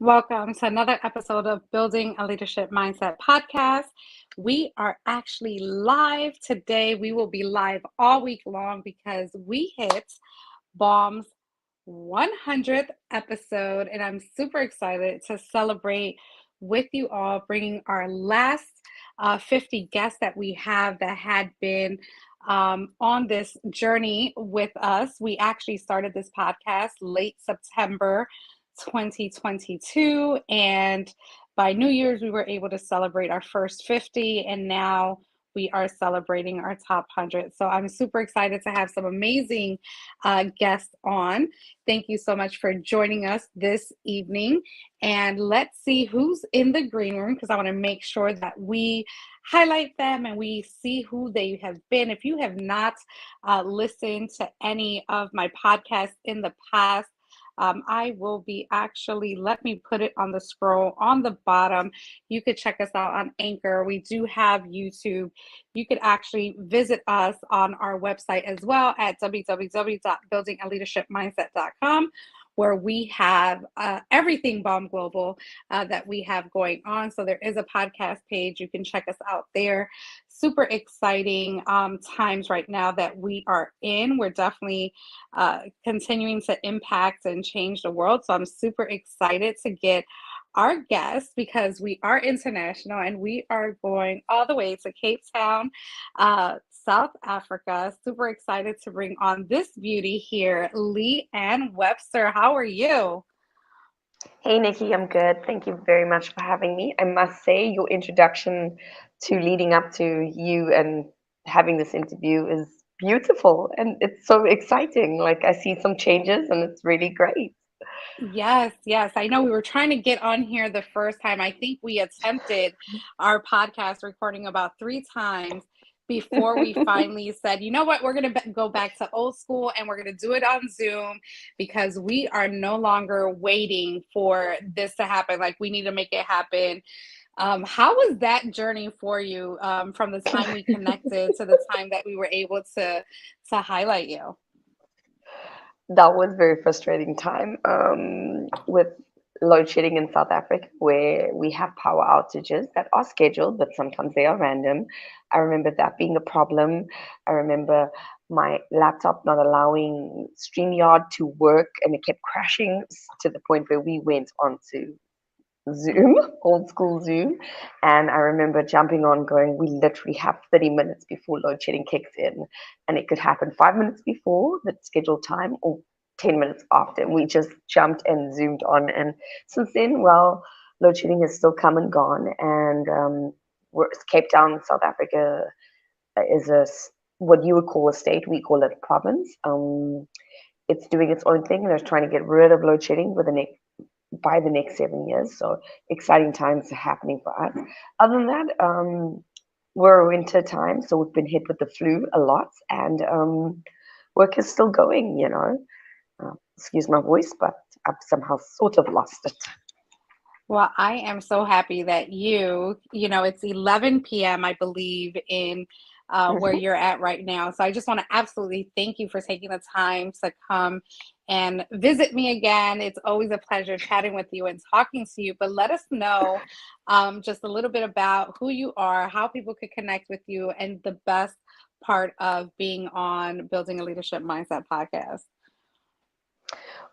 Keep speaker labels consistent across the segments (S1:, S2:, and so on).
S1: Welcome to another episode of Building a Leadership Mindset podcast. We are actually live today. We will be live all week long because we hit BALM's 100th episode, and I'm super excited to celebrate with you all, bringing our last 50 guests that we have that had been on this journey with us. We actually started this podcast late September 2022, and by New Year's we were able to celebrate our first 50, and now we are celebrating our top 100. So I'm super excited to have some amazing guests on. Thank you so much for joining us this evening, and let's see who's in the green room, because I want to make sure that we highlight them and we see who they have been. If you have not listened to any of my podcasts in the past, I will be actually, let me put it on the scroll on the bottom. You could check us out on Anchor. We do have YouTube. You could actually visit us on our website as well at www.buildingaleadershipmindset.com, where we have everything BALM Global that we have going on. So there is a podcast page. You can check us out there. Super exciting times right now that we are in. We're definitely continuing to impact and change the world. So I'm super excited to get our guests, because we are international and we are going all the way to Cape Town, South Africa. Super excited to bring on this beauty here, Lee Ann Webster. How are you?
S2: Hey Nikki, I'm good. Thank you very much for having me. I must say your introduction to leading up to you and having this interview is beautiful and it's so exciting. Like I see some changes and it's really great.
S1: Yes. I know we were trying to get on here the first time. I think we attempted our podcast recording about 3 times before we finally said, you know what, we're going to go back to old school and we're going to do it on Zoom, because we are no longer waiting for this to happen. Like, we need to make it happen. How was that journey for you, from the time we connected to the time that we were able to highlight you?
S2: That was very frustrating time with load shedding in South Africa, where we have power outages that are scheduled, but sometimes they are random. I remember that being a problem. I remember my laptop not allowing StreamYard to work, and it kept crashing to the point where we went on to Zoom, old school Zoom. And I remember jumping on going, we literally have 30 minutes before load shedding kicks in. And it could happen 5 minutes before the scheduled time or 10 minutes after. And we just jumped and zoomed on. And since then, well, load shedding has still come and gone. And Cape Town, South Africa is what you would call a state. We call it a province. It's doing its own thing. They're trying to get rid of load shedding by the next 7 years. So exciting times are happening for us. Other than that, we're winter time, so we've been hit with the flu a lot, and work is still going, excuse my voice, but I've somehow sort of lost it.
S1: Well, I am so happy that it's 11 p.m., I believe, in where
S2: Mhm.
S1: you're at right now. So I just want to absolutely thank you for taking the time to come and visit me again. It's always a pleasure chatting with you and talking to you. But let us know just a little bit about who you are, how people could connect with you, and the best part of being on Building a Leadership Mindset podcast.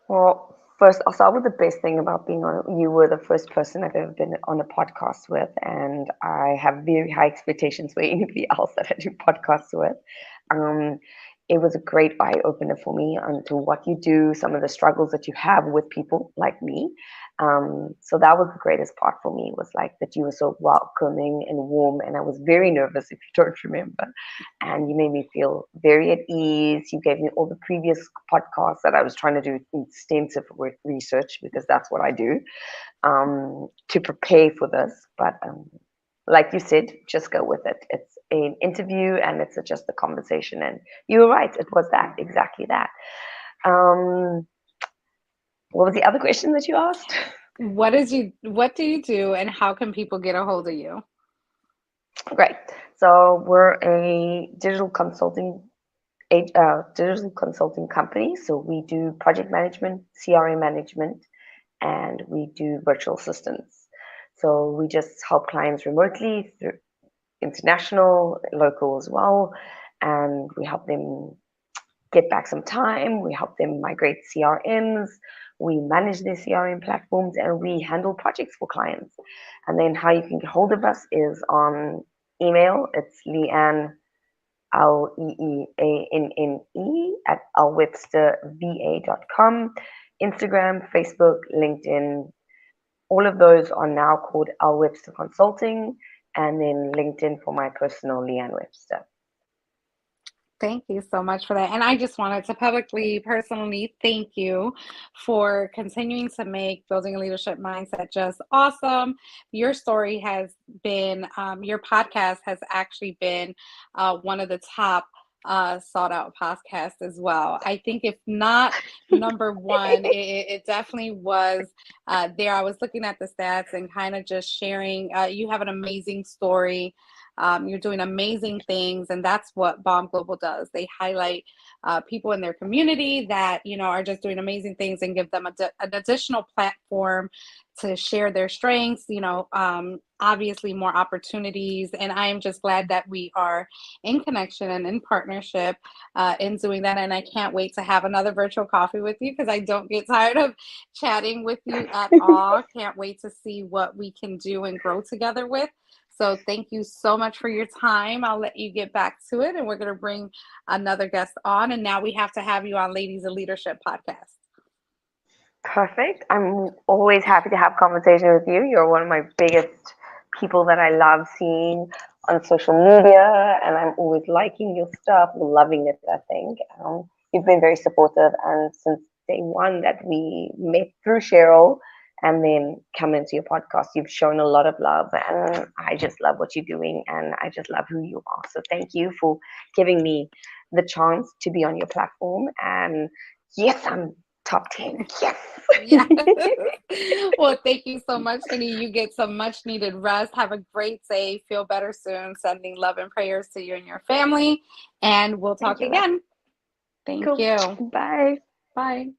S2: Well, first, I'll start with the best thing about being on. You were the first person I've ever been on a podcast with, and I have very high expectations for anybody else that I do podcasts with. Um, it was a great eye opener for me onto what you do, some of the struggles that you have with people like me. So that was the greatest part for me, was like that you were so welcoming and warm, and I was very nervous, if you don't remember, and you made me feel very at ease. You gave me all the previous podcasts that I was trying to do extensive research, because that's what I do, to prepare for this. But like you said, just go with it. It's an interview and it's just a conversation. And you were right, it was that, exactly that. Um, what was the other question that you asked?
S1: What do you do, and how can people get a hold of you?
S2: Great. So we're a digital consulting company. So we do project management, CRM management, and we do virtual assistants. So we just help clients remotely through international, local as well, and we help them get back some time. We help them migrate CRMs. We manage their CRM platforms and we handle projects for clients. And then how you can get hold of us is on email. It's Leanne, Leeanne at alwebsterva.com. Instagram, Facebook, LinkedIn, all of those are now called Al Webster Consulting, and then LinkedIn for my personal Leanne Webster.
S1: Thank you so much for that. And I just wanted to publicly, personally thank you for continuing to make Building a Leadership Mindset just awesome. Your story has been, your podcast has actually been one of the top sought out podcasts as well. I think if not number one, it definitely was there. I was looking at the stats and kind of just sharing. You have an amazing story. You're doing amazing things, and that's what BALM Global does. They highlight people in their community that are just doing amazing things and give them an additional platform to share their strengths. Obviously more opportunities, and I am just glad that we are in connection and in partnership in doing that. And I can't wait to have another virtual coffee with you because I don't get tired of chatting with you at all. Can't wait to see what we can do and grow together with. So thank you so much for your time. I'll let you get back to it, and we're going to bring another guest on. And now we have to have you on Ladies of Leadership podcast.
S2: Perfect. I'm always happy to have conversation with you. You're one of my biggest people that I love seeing on social media, and I'm always liking your stuff, loving it, I think. You've been very supportive, and since day one that we met through Cheryl and then come into your podcast, you've shown a lot of love, and I just love what you're doing, and I just love who you are. So thank you for giving me the chance to be on your platform. And yes, I'm top 10. Yes.
S1: Yeah. Well, thank you so much, honey. You get some much needed rest. Have a great day. Feel better soon. Sending love and prayers to you and your family. And we'll talk
S2: Thank you, love.
S1: again. Thank
S2: Cool.
S1: you.
S2: Bye.
S1: Bye.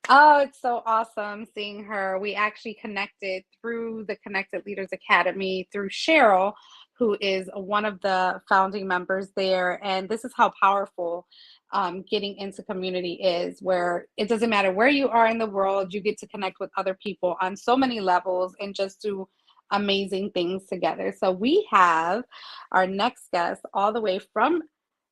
S1: Oh, it's so awesome seeing her. We actually connected through the Connected Leaders Academy through Cheryl, who is one of the founding members there. And this is how powerful getting into community is, where it doesn't matter where you are in the world, you get to connect with other people on so many levels and just do amazing things together. So we have our next guest all the way from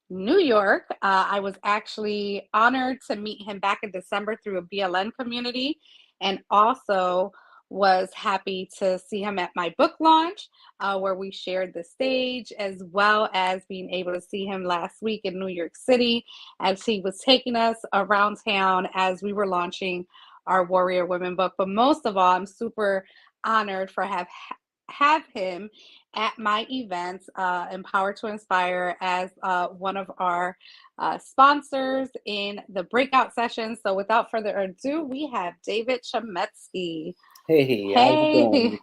S1: New York. I was actually honored to meet him back in December through a BLN community, and also was happy to see him at my book launch, where we shared the stage, as well as being able to see him last week in New York City as he was taking us around town as we were launching our Warrior Women book. But most of all, I'm super honored for have him at my event, Empower to Inspire, as one of our sponsors in the breakout session. So without further ado, we have David Chemetsky.
S3: Hey, how's it
S1: Hey,
S3: going?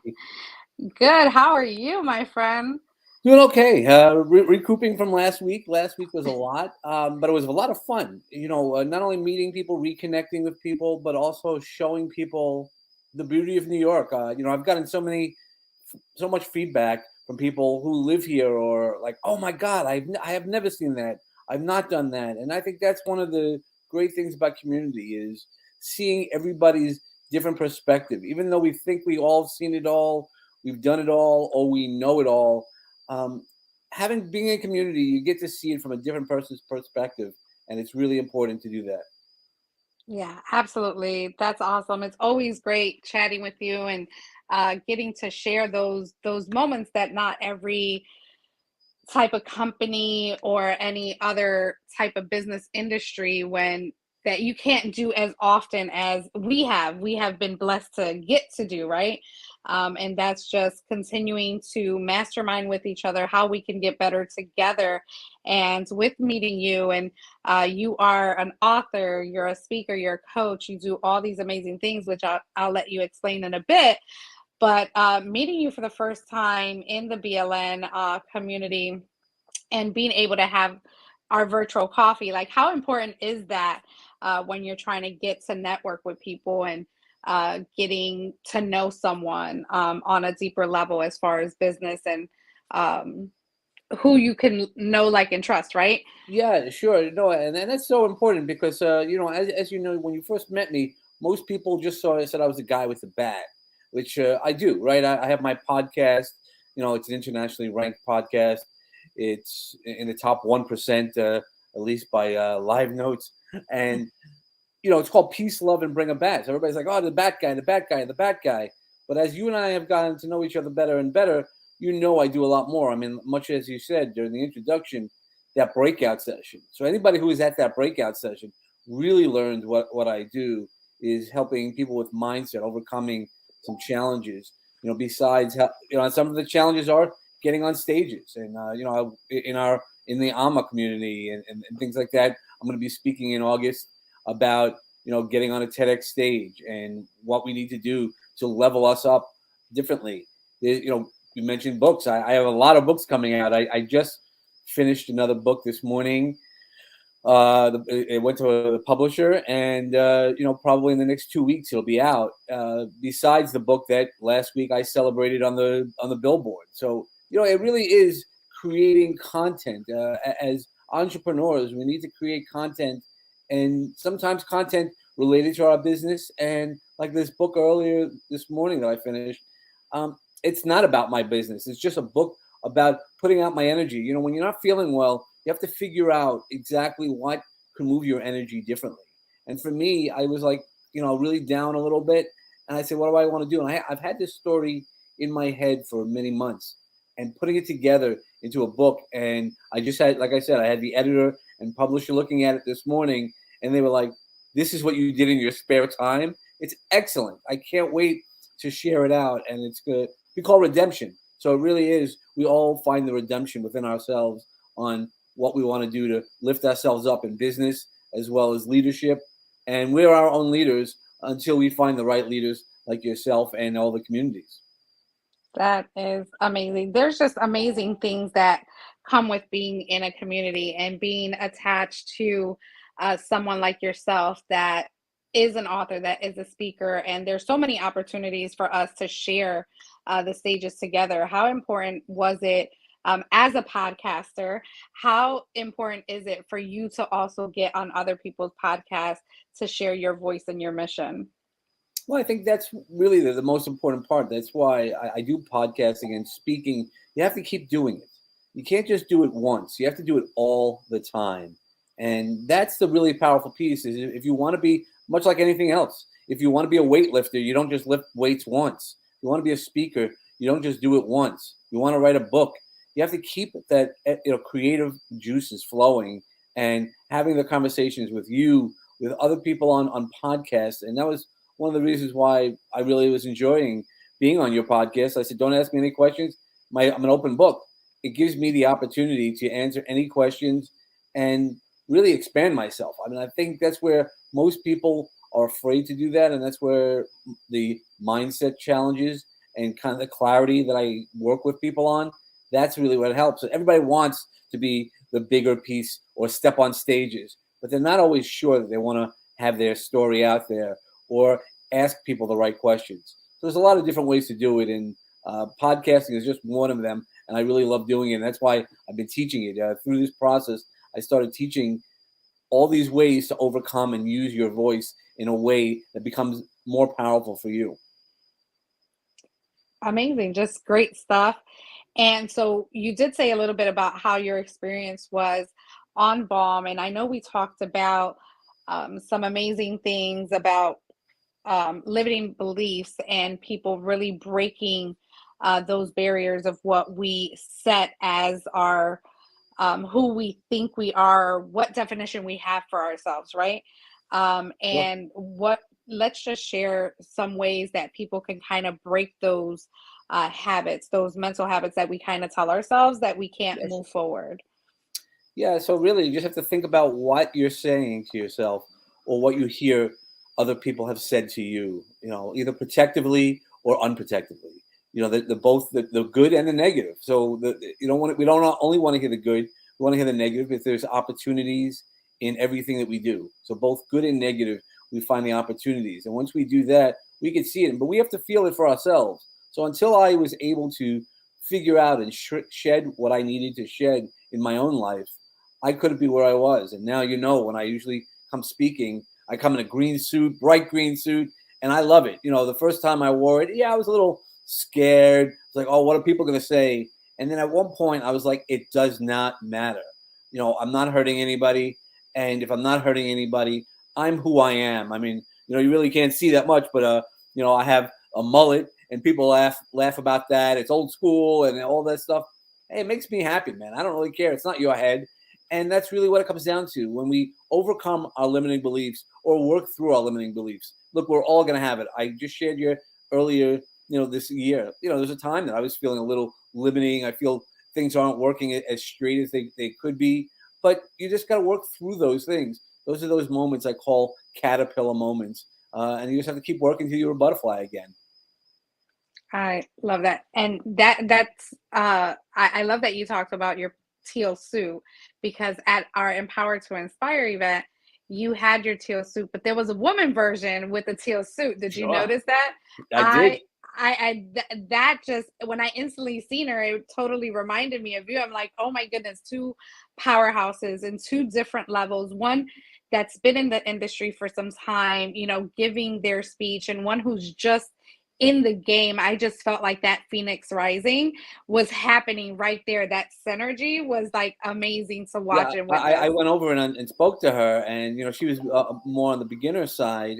S1: good. How are you, my friend?
S3: Doing okay. Recouping from last week. Last week was a lot, but it was a lot of fun. Not only meeting people, reconnecting with people, but also showing people the beauty of New York. I've gotten so much feedback from people who live here, or like, oh my God, I have never seen that. I've not done that, and I think that's one of the great things about community is seeing everybody's different perspective. Even though we think we all seen it all, we've done it all, or we know it all. Um, Having being in a community, you get to see it from a different person's perspective, and it's really important to do that.
S1: Yeah, absolutely. That's awesome. It's always great chatting with you and getting to share those moments that not every type of company or any other type of business industry when that you can't do as often as we have been blessed to get to do, right? And that's just continuing to mastermind with each other how we can get better together. And with meeting you, and you are an author, you're a speaker, you're a coach, you do all these amazing things, which I'll let you explain in a bit. But meeting you for the first time in the BLN community and being able to have our virtual coffee, like how important is that when you're trying to get to network with people? And getting to know someone on a deeper level as far as business and um, who you can know, like, and trust, right?
S3: Yeah, sure. No, and that's so important because as you know, when you first met me, most people just said I was the guy with the bag, which I do, right? I have my podcast. It's an internationally ranked podcast. It's in the top 1%, at least by Live Notes, and it's called Peace, Love, and Bring a Bat. So everybody's like, oh, the bat guy, the bat guy, the bat guy. But as you and I have gotten to know each other better and better, I do a lot more. I mean, much as you said during the introduction, that breakout session. So anybody who is at that breakout session really learned what I do is helping people with mindset, overcoming some challenges. Besides, some of the challenges are getting on stages, and in the AMA community and things like that. I'm going to be speaking in August about getting on a TEDx stage and what we need to do to level us up differently. You mentioned books. I have a lot of books coming out. I just finished another book this morning. It went to the publisher, and probably in the next 2 weeks it'll be out. Besides the book that last week I celebrated on the billboard. So it really is creating content. As entrepreneurs, we need to create content, and sometimes content related to our business. And like this book earlier this morning that I finished, it's not about my business. It's just a book about putting out my energy. When you're not feeling well, you have to figure out exactly what can move your energy differently. And for me, I was like, really down a little bit. And I said, what do I want to do? And I've had this story in my head for many months, and putting it together into a book. And I just had, like I said, I had the editor and publisher looking at it this morning, and they were like, this is what you did in your spare time. It's excellent. I can't wait to share it out. And it's good. We call redemption. So it really is. We all find the redemption within ourselves on what we want to do to lift ourselves up in business as well as leadership. And we're our own leaders until we find the right leaders like yourself and all the communities.
S1: That is amazing. There's just amazing things that come with being in a community and being attached to someone like yourself that is an author, that is a speaker. And there's so many opportunities for us to share the stages together. How important was it as a podcaster? How important is it for you to also get on other people's podcasts to share your voice and your mission?
S3: Well, I think that's really the most important part. That's why I do podcasting and speaking. You have to keep doing it. You can't just do it once. You have to do it all the time. And that's the really powerful piece is if you want to be much like anything else, if you want to be a weightlifter, you don't just lift weights once. If you want to be a speaker, you don't just do it once. You want to write a book, you have to keep that creative juices flowing and having the conversations with you, with other people on podcasts. And that was one of the reasons why I really was enjoying being on your podcast. I said, don't ask me any questions. I'm an open book. It gives me the opportunity to answer any questions and really expand myself. I mean, I think that's where most people are afraid to do that. And that's where the mindset challenges and kind of the clarity that I work with people on, that's really what helps. Everybody wants to be the bigger piece or step on stages, but they're not always sure that they want to have their story out there or ask people the right questions. So there's a lot of different ways to do it, and podcasting is just one of them, and I really love doing it. And that's why I've been teaching it. Through this process, I started teaching all these ways to overcome and use your voice in a way that becomes more powerful for you.
S1: Amazing, just great stuff. And so you did say a little bit about how your experience was on BALM, and I know we talked about some amazing things about limiting beliefs and people really breaking those barriers of what we set as our who we think we are, what definition we have for ourselves, right?
S3: Sure.
S1: And what let's just share some ways that people can kind of break those habits, those mental habits that we kind of tell ourselves that we can't
S3: Yes.
S1: move forward.
S3: Yeah, so really, you just have to think about what you're saying to yourself or what you hear other people have said to you, either protectively or unprotectively. The both the good and the negative. So we don't only want to hear the good, we want to hear the negative if there's opportunities in everything that we do. So both good and negative, we find the opportunities. And once we do that, we could see it, but we have to feel it for ourselves. So until I was able to figure out and shed what I needed to shed in my own life, I couldn't be where I was. And now, when I usually come speaking, I come in a green suit, bright green suit, and I love it. The first time I wore it, yeah, I was a little scared. It's like, oh, what are people going to say? And then at one point, I was like, it does not matter. I'm not hurting anybody. And if I'm not hurting anybody, I'm who I am. I mean, you really can't see that much, but I have a mullet, and people laugh about that. It's old school and all that stuff. Hey, it makes me happy, man. I don't really care. It's not your head. And that's really what it comes down to. When we overcome our limiting beliefs or work through our limiting beliefs, look, we're all going to have it. I just shared you earlier, this year, there's a time that I was feeling a little limiting. I feel things aren't working as straight as they could be, but you just got to work through those things. Those are those moments I call caterpillar moments. And you just have to keep working till you're a butterfly again.
S1: I love that. And I love that you talked about your teal suit, because at our Empower to Inspire event, you had your teal suit, but there was a woman version with a teal suit. Did you
S3: Sure.
S1: notice that?
S3: I did.
S1: That just, when I instantly seen her, it totally reminded me of you. I'm like, oh my goodness, two powerhouses in two different levels. One that's been in the industry for some time, giving their speech, and one who's just in the game. I just felt like that Phoenix Rising was happening right there. That synergy was like amazing to
S3: Yeah,
S1: watch and
S3: I
S1: witness.
S3: went over and spoke to her, and she was more on the beginner side,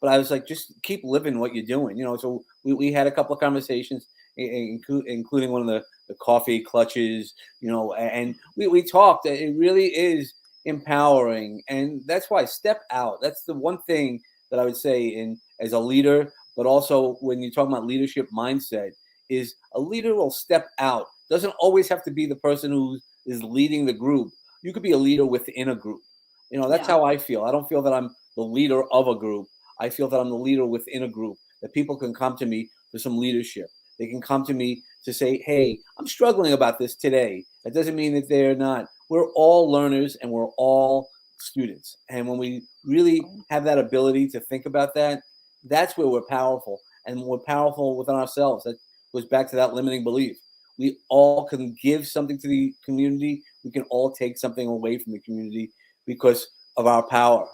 S3: but I was like, just keep living what you're doing, So we had a couple of conversations, including one of the coffee clutches, and we talked. It really is empowering, and that's why step out. That's the one thing that I would say in as a leader, but also when you're talking about leadership mindset, is a leader will step out. Doesn't always have to be the person who is leading the group. You could be a leader within a group. That's
S1: Yeah.
S3: how I feel. I don't feel that I'm the leader of a group. I feel that I'm the leader within a group, that people can come to me for some leadership. They can come to me to say, hey, I'm struggling about this today. That doesn't mean that they're not. We're all learners and we're all students. And when we really have that ability to think about that, that's where we're powerful. And we're powerful within ourselves. That goes back to that limiting belief. We all can give something to the community. We can all take something away from the community because of our power.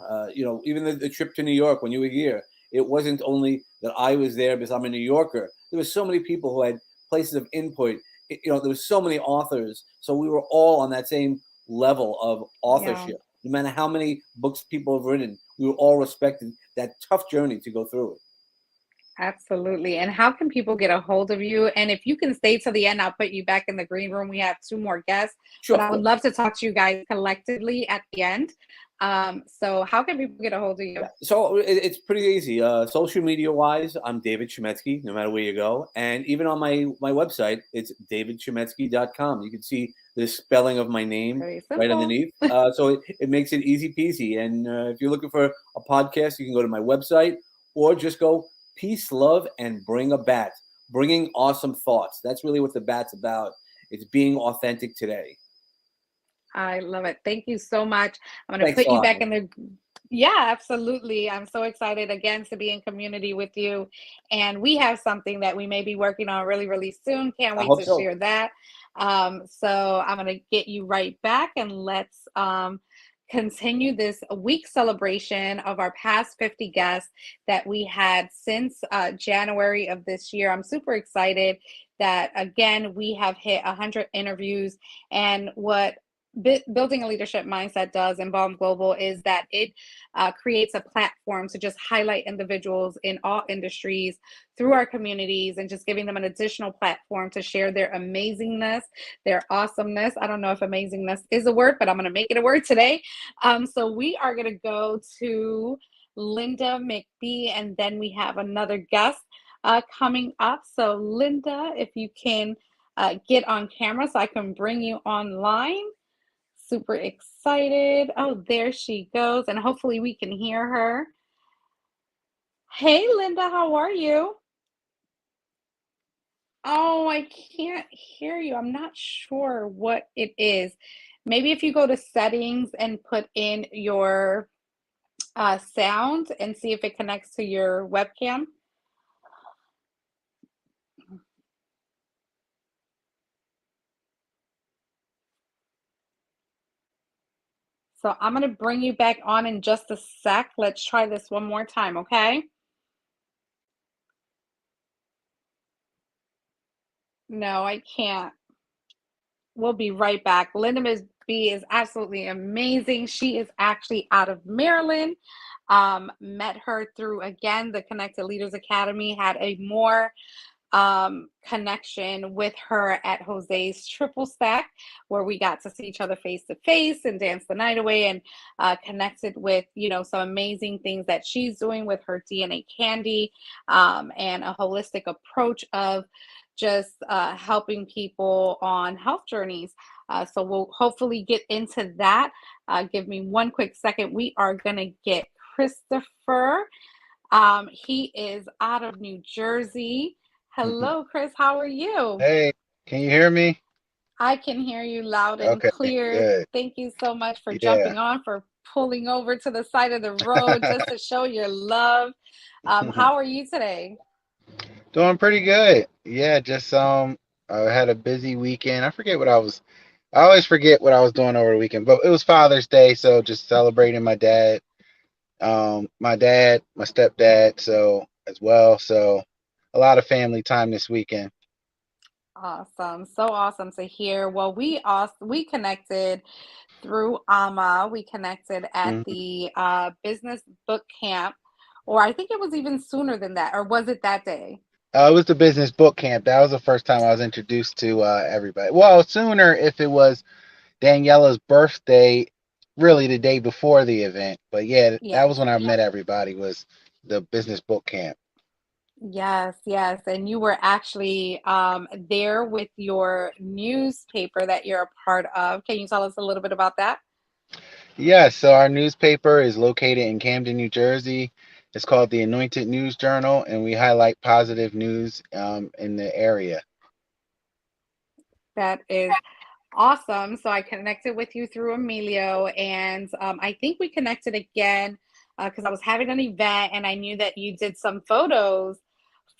S3: Even the trip to New York when you were here, it wasn't only that I was there because I'm a New Yorker. There were so many people who had places of input. There were so many authors. So we were all on that same level of
S1: Yeah.
S3: authorship. No matter how many books people have written, we were all respected that tough journey to go through it.
S1: Absolutely. And how can people get a hold of you? And if you can stay to the end, I'll put you back in the green room. We have two more guests, but
S3: Sure.
S1: I would love to talk to you guys collectively at the end. So how can people get a hold of you?
S3: So it's pretty easy. Social media wise, I'm David Chemetsky, no matter where you go. And even on my website, it's davidchemetsky.com. You can see the spelling of my name
S1: Very
S3: right
S1: simple.
S3: underneath. So it makes it easy peasy. And if you're looking for a podcast, you can go to my website or just go peace, love, and bring a bat. Bringing awesome thoughts. That's really what the bat's about. It's being authentic today.
S1: I love it. Thank you so much. I'm going to
S3: Thanks
S1: put
S3: a
S1: you
S3: lot,
S1: back
S3: man.
S1: in the. Yeah, absolutely. I'm so excited again to be in community with you. And we have something that we may be working on really, really soon. Can't
S3: I
S1: wait
S3: hope
S1: to
S3: so.
S1: share that. So I'm going to get you right back, and let's continue this week celebration of our past 50 guests that we had since January of this year. I'm super excited that, again, we have hit 100 interviews. And what building a leadership mindset does in BALM Global is that it creates a platform to just highlight individuals in all industries through our communities, and just giving them an additional platform to share their amazingness, their awesomeness. I don't know if amazingness is a word, but I'm going to make it a word today. So we are going to go to Linda McBee, and then we have another guest coming up. So Linda, if you can get on camera so I can bring you online. Super excited. Oh, there she goes. And hopefully we can hear her. Hey, Linda, how are you? Oh, I can't hear you. I'm not sure what it is. Maybe if you go to settings and put in your sound and see if it connects to your webcam. So I'm going to bring you back on in just a sec. Let's try this one more time, okay? No, I can't. We'll be right back. Linda Miss B is absolutely amazing. She is actually out of Maryland. Met her through, again, the Connected Leaders Academy, had a more connection with her at Jose's Triple Stack, where we got to see each other face to face and dance the night away, and connected with, some amazing things that she's doing with her DNA Candy, and a holistic approach of just helping people on health journeys. So we'll hopefully get into that. Give me one quick second. We are going to get Christopher. He is out of New Jersey. Hello, Chris. How are you?
S4: Hey, can you hear me?
S1: I can hear you loud and
S4: Okay,
S1: clear.
S4: good.
S1: Thank you so much for
S4: Yeah.
S1: jumping on, for pulling over to the side of the road just to show your love. How are you today?
S4: Doing pretty good. Yeah, just I had a busy weekend. I always forget what I was doing over the weekend, but it was Father's Day, so just celebrating my dad, my stepdad, so as well. So a lot of family time this weekend.
S1: Awesome. So awesome to hear. Well, we connected through AMA. We connected at
S4: Mhm.
S1: the business boot camp, or I think it was even sooner than that, or was it that day?
S4: It was the business book camp. That was the first time I was introduced to everybody. Well, sooner if it was Daniela's birthday, really the day before the event. But yeah,
S1: Yeah.
S4: that was when I met everybody. Was the business book camp.
S1: Yes, yes. And you were actually there with your newspaper that you're a part of. Can you tell us a little bit about that?
S4: Yeah, so our newspaper is located in Camden, New Jersey. It's called the Anointed News Journal, and we highlight positive news in the area.
S1: That is awesome. So I connected with you through Emilio, and I think we connected again because I was having an event and I knew that you did some photos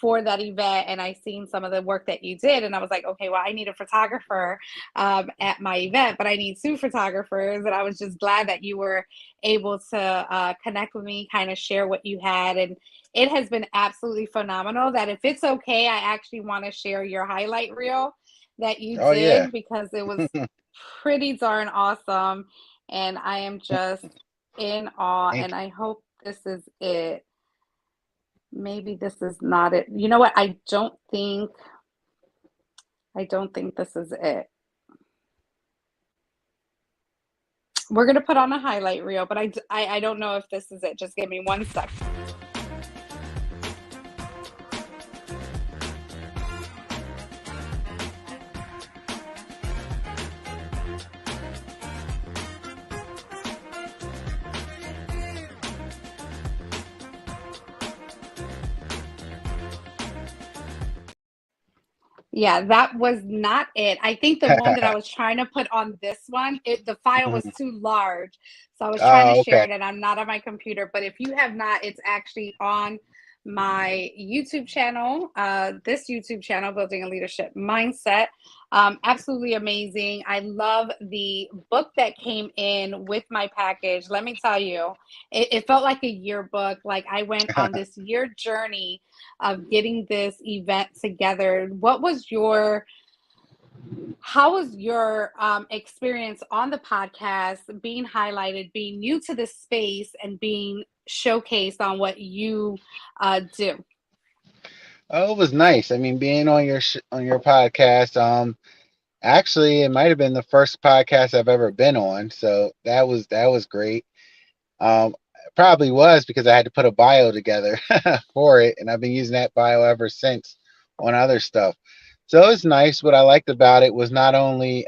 S1: for that event, and I seen some of the work that you did, and I was like, okay, well, I need a photographer at my event, but I need two photographers, and I was just glad that you were able to connect with me, kind of share what you had, and it has been absolutely phenomenal. That if it's okay, I actually want to share your highlight reel that you
S4: Oh yeah.
S1: did because it was pretty darn awesome, and I am just in awe,
S4: Thank
S1: and I hope this is it. Maybe this is not it. You know what? I don't think this is it. We're gonna put on a highlight reel, but I don't know if this is it. Just give me one sec. Yeah, that was not it. I think the one that I
S4: you.
S1: was trying to put on this one, the file was too large. So I was trying to
S4: Oh,
S1: share
S4: okay.
S1: it and I'm not on my computer. But if you have not, it's actually on my YouTube channel, this YouTube channel, Building a Leadership Mindset. Absolutely amazing. I love the book that came in with my package. Let me tell you, it felt like a yearbook. Like I went on this year journey of getting this event together. How was your experience on the podcast, being highlighted, being new to this space, and being showcased on what you do?
S4: Oh, it was nice. I mean, being on on your podcast. Actually, it might have been the first podcast I've ever been on, so that was great. Probably was because I had to put a bio together for it, and I've been using that bio ever since on other stuff. So it's nice. What I liked about it was not only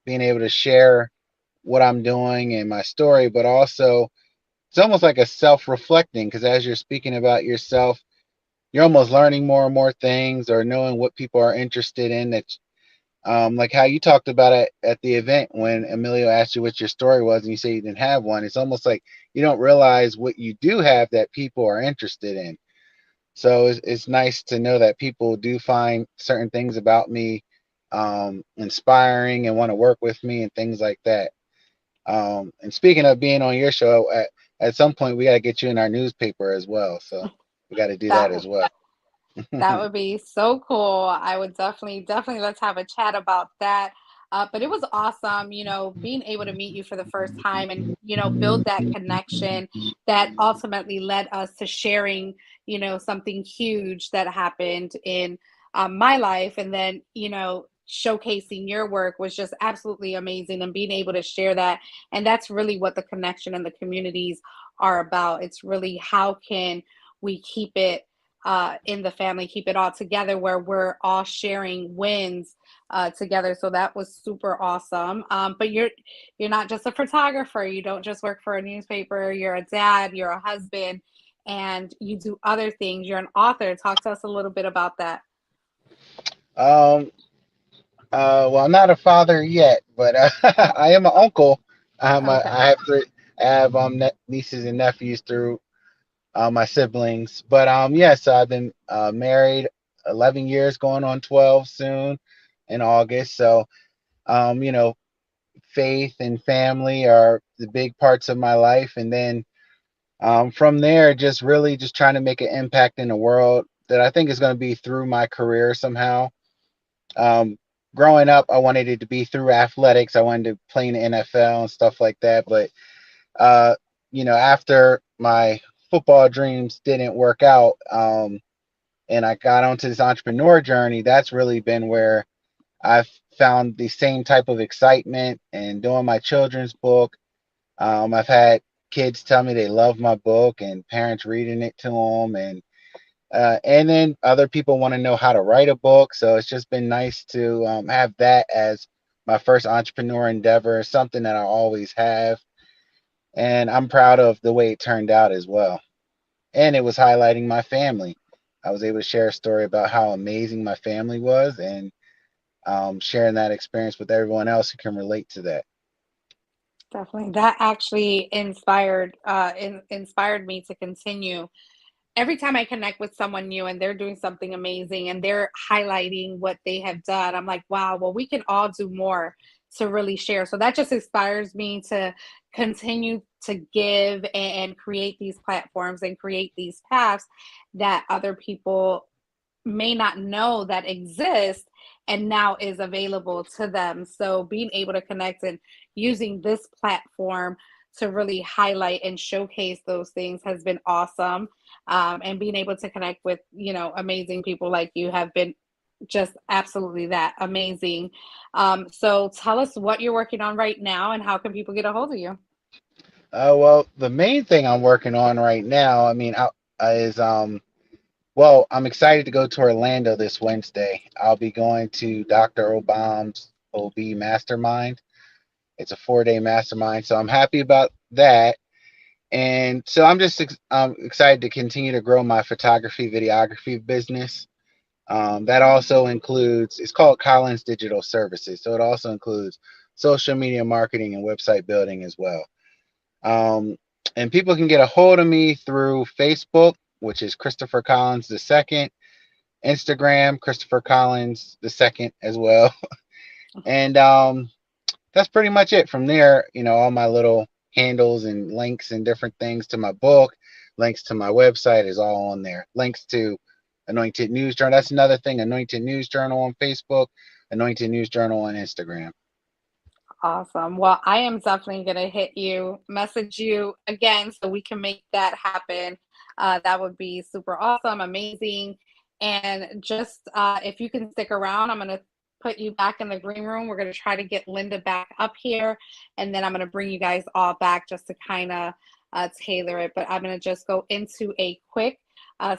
S4: being able to share what I'm doing and my story, but also it's almost like a self-reflecting because as you're speaking about yourself, you're almost learning more and more things or knowing what people are interested in that like how you talked about it at the event when Emilio asked you what your story was and you say you didn't have one. It's almost like you don't realize what you do have that people are interested in. So it's nice to know that people do find certain things about me inspiring and want to work with me and things like that. And speaking of being on your show, at some point we got to get you in our newspaper as well. So we got to do
S1: That
S4: that as well.
S1: That would be so cool. I would definitely let's have a chat about that. But it was awesome, being able to meet you for the first time and, build that connection that ultimately led us to sharing, something huge that happened in my life. And then, showcasing your work was just absolutely amazing and being able to share that. And that's really what the connection and the communities are about. It's really how can we keep it in the family, keep it all together where we're all sharing wins together. So that was super awesome. But you're not just a photographer. You don't just work for a newspaper. You're a dad. You're a husband, and you do other things. You're an author. Talk to us a little bit about that.
S4: Um, well, I'm not a father yet, but I am an uncle.
S1: Okay.
S4: I have nieces and nephews through my siblings. But yeah, so I've been married 11 years, going on 12 soon in August. So you know, faith and family are the big parts of my life, and then from there, just really just trying to make an impact in the world that I think is going to be through my career somehow. Um, Growing up, I wanted it to be through athletics. I wanted to play in the NFL and stuff like that. But uh, after my football dreams didn't work out, and I got onto this entrepreneur journey, that's really been where I've found the same type of excitement and doing my children's book. I've had kids tell me they love my book and parents reading it to them, and then other people want to know how to write a book. So it's just been nice to have that as my first entrepreneur endeavor, something that I always have. And I'm proud of the way it turned out as well. And it was highlighting my family. I was able to share a story about how amazing my family was, and sharing that experience with everyone else who can relate to that.
S1: Definitely. That actually inspired me to continue. Every time I connect with someone new and they're doing something amazing and they're highlighting what they have done, I'm like, wow, well, we can all do more to really share. So that just inspires me to continue to give and create these platforms and create these paths that other people may not know that exist and now is available to them. So being able to connect and using this platform to really highlight and showcase those things has been awesome. And being able to connect with, amazing people like you have been just absolutely that amazing. So tell us what you're working on right now and how can people get a hold of you?
S4: Well, the main thing I'm working on right now, I mean, is well, I'm excited to go to Orlando this Wednesday. I'll be going to Dr. Obam's OB Mastermind. It's a 4-day mastermind, so I'm happy about that. And so I'm just excited to continue to grow my photography, videography business. That also includes, it's called Collins Digital Services. So it also includes social media marketing and website building as well. Um, and people can get a hold of me through Facebook, which is Christopher Collins II, Instagram, Christopher Collins II as well. And that's pretty much it. From there, all my little handles and links and different things to my book, links to my website is all on there. Links to Anointed News Journal. That's another thing. Anointed News Journal on Facebook, Anointed News Journal on Instagram.
S1: Awesome. Well, I am definitely going to message you again so we can make that happen. That would be super awesome, amazing. And just if you can stick around, I'm going to put you back in the green room. We're going to try to get Linda back up here, and then I'm going to bring you guys all back just to kind of tailor it. But I'm going to just go into a quick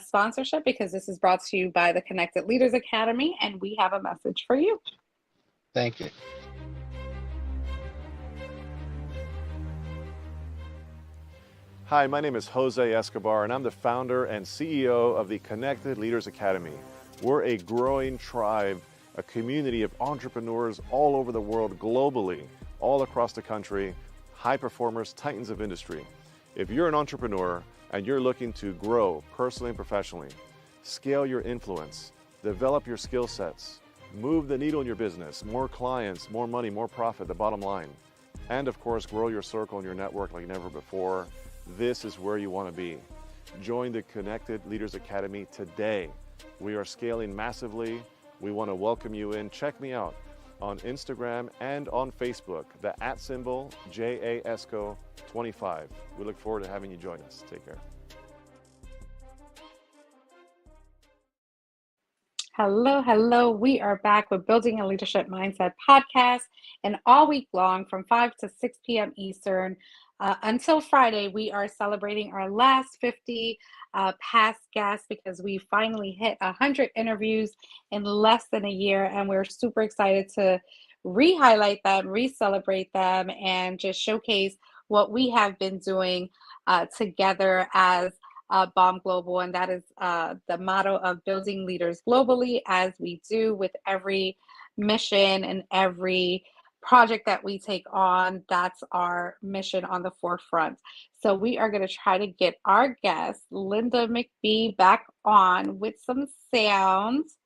S1: sponsorship because this is brought to you by the Connected Leaders Academy, and we have a message for you.
S4: Thank you.
S5: Hi, my name is Jose Escobar, and I'm the founder and CEO of the Connected Leaders Academy. We're a growing tribe, a community of entrepreneurs all over the world, globally, all across the country, high performers, titans of industry. If you're an entrepreneur and you're looking to grow personally and professionally, scale your influence, develop your skill sets, move the needle in your business, more clients, more money, more profit, the bottom line, and of course, grow your circle and your network like never before, this is where you want to be. Join the Connected Leaders Academy today. We are scaling massively. We want to welcome you in. Check me out on Instagram and on Facebook, the @ JAESCO25. We look forward to having you join us. Take care.
S1: Hello, hello. We are back with Building a Leadership Mindset podcast, and all week long from 5 to 6 p.m. Eastern until Friday, we are celebrating our last 50 past guests because we finally hit 100 interviews in less than a year, and we're super excited to re-highlight them, re-celebrate them, and just showcase what we have been doing together as BALM Global, and that is the motto of building leaders globally, as we do with every mission and every project that we take on. That's our mission on the forefront. So we are going to try to get our guest, Linda McBee, back on with some sounds.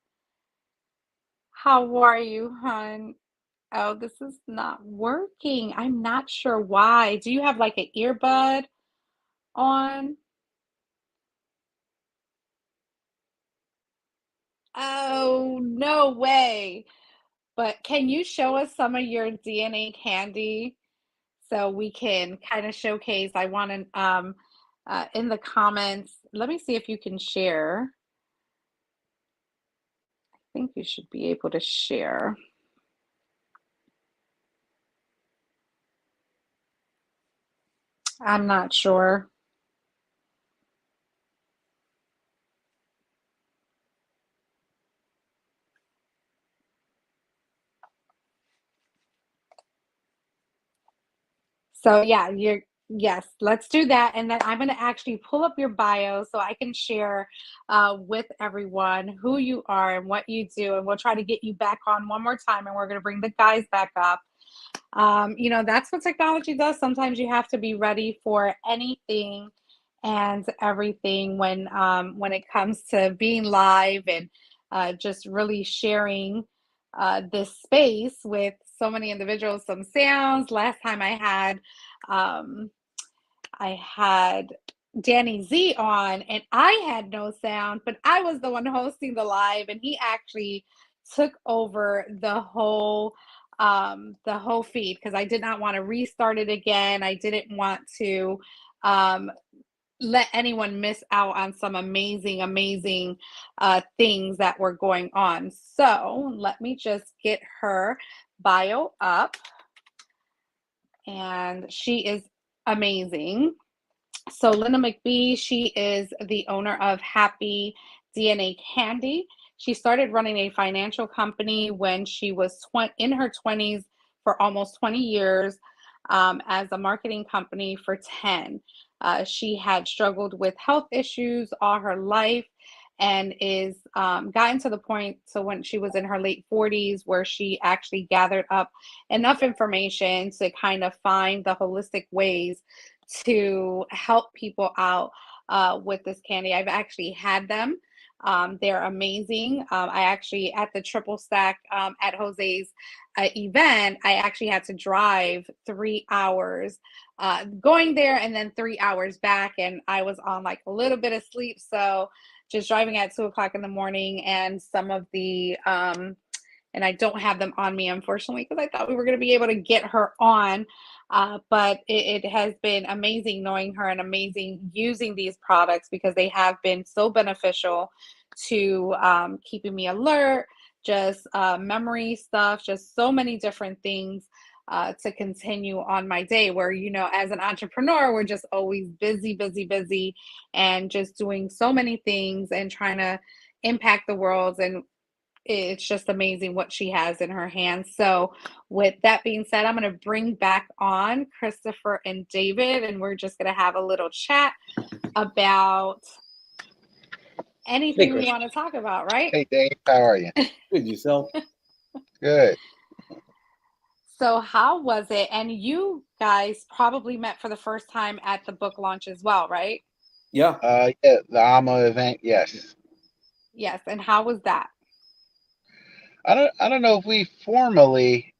S1: How are you, hon? Oh, this is not working. I'm not sure why. Do you have like an earbud on? Oh, no way. But can you show us some of your DNA candy so we can kind of showcase? I want to, in the comments, let me see if you can share. I think you should be able to share. I'm not sure. So yeah, yes, let's do that. And then I'm going to actually pull up your bio so I can share with everyone who you are and what you do. And we'll try to get you back on one more time, and we're going to bring the guys back up. That's what technology does. Sometimes you have to be ready for anything and everything when it comes to being live and just really sharing this space with so many individuals. Some sounds. Last time I had Danny Z on, and I had no sound, but I was the one hosting the live, and he actually took over the whole feed because I did not want to restart it again. I didn't want to um, let anyone miss out on some amazing, amazing things that were going on. So let me just get her bio up. And she is amazing. So Linda McBee, she is the owner of Happy DNA Candy. She started running a financial company when she was in her 20s for almost 20 years, as a marketing company for 10. She had struggled with health issues all her life, and is gotten to the point, so when she was in her late 40s, where she actually gathered up enough information to kind of find the holistic ways to help people out with this candy. I've actually had them. They're amazing. I actually, at the Triple Stack at Jose's event, I actually had to drive 3 hours going there and then 3 hours back. And I was on like a little bit of sleep. So just driving at 2 o'clock in the morning, and some of the, and I don't have them on me, unfortunately, because I thought we were going to be able to get her on. But it has been amazing knowing her, and amazing using these products, because they have been so beneficial to keeping me alert, just memory stuff, just so many different things to continue on my day, where, as an entrepreneur, we're just always busy, busy, busy, and just doing so many things and trying to impact the world. And it's just amazing what she has in her hands. So with that being said, I'm going to bring back on Christopher and David, and we're just going to have a little chat about anything we want to talk about, right?
S4: Hey, Dave, how are you?
S3: Good, yourself?
S4: Good.
S1: So how was it? And you guys probably met for the first time at the book launch as well, right?
S3: Yeah.
S4: Yeah, the AMA event, yes.
S1: Yes. And how was that?
S4: I don't know if we formally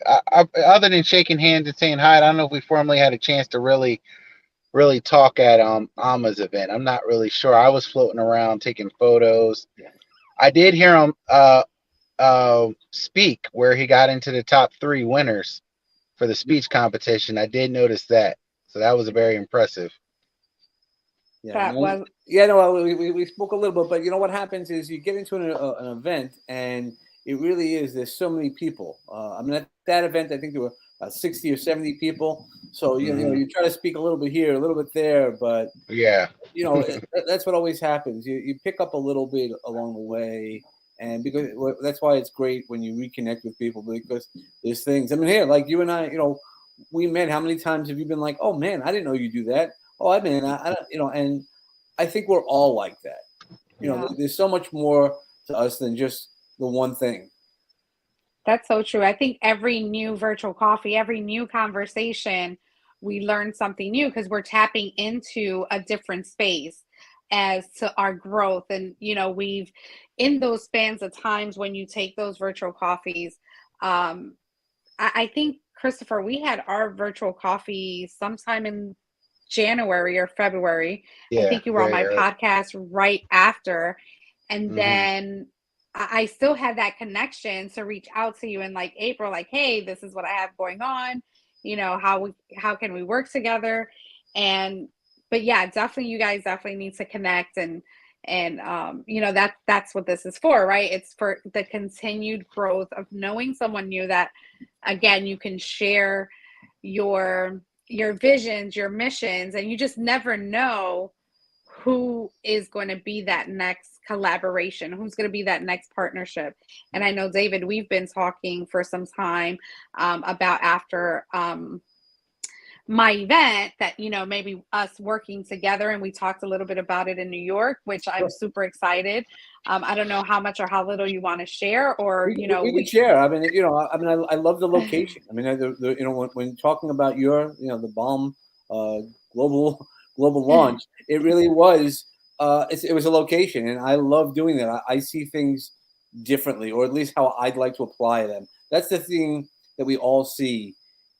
S4: other than shaking hands and saying hi, I don't know if we formally had a chance to really talk at Alma's event. I'm not really sure. I was floating around taking photos.
S3: Yeah.
S4: I did hear him speak where he got into the top 3 winners for the speech competition. I did notice that, so that was very impressive.
S3: Yeah,
S1: That
S3: no,
S1: was
S3: yeah, no, we spoke a little bit, but you know what happens is you get into an event, and it really is. There's so many people. I mean, at that event, I think there were 60 or 70 people. So
S4: Hmm.
S3: you try to speak a little bit here, a little bit there, but
S4: Yeah.
S3: that's what always happens. You pick up a little bit along the way, and because that's why it's great when you reconnect with people, because there's things. I mean, here, like you and I, we met. How many times have you been like, "Oh man, I didn't know you do that." Oh, I mean, I don't, and I think we're all like that.
S1: yeah.
S3: There's so much more to us than just the one thing.
S1: That's so true. I think every new virtual coffee, every new conversation, we learn something new because we're tapping into a different space as to our growth. And, we've, in those spans of times when you take those virtual coffees, I think, Christopher, we had our virtual coffee sometime in January or February. I
S4: Yeah,
S1: think you were on
S4: very
S1: my
S4: early.
S1: podcast right after. And
S4: Hmm.
S1: then I still had that connection to reach out to you in like April, like, hey, this is what I have going on. How can we work together? And but yeah, definitely you guys definitely need to connect and that's what this is for, right? It's for the continued growth of knowing someone new that again you can share your visions, your missions, and you just never know who is going to be that next collaboration, who's going to be that next partnership. And I know, David, we've been talking for some time about after my event that, maybe us working together. And we talked a little bit about it in New York, which I'm
S3: Sure.
S1: super excited. I don't know how much or how little you want to share, or,
S3: We could
S1: we.
S3: share. I mean, I love the location. I mean, when talking about the BALM global global launch, it really was. It was a location, and I love doing that. I see things differently, or at least how I'd like to apply them. That's the thing that we all see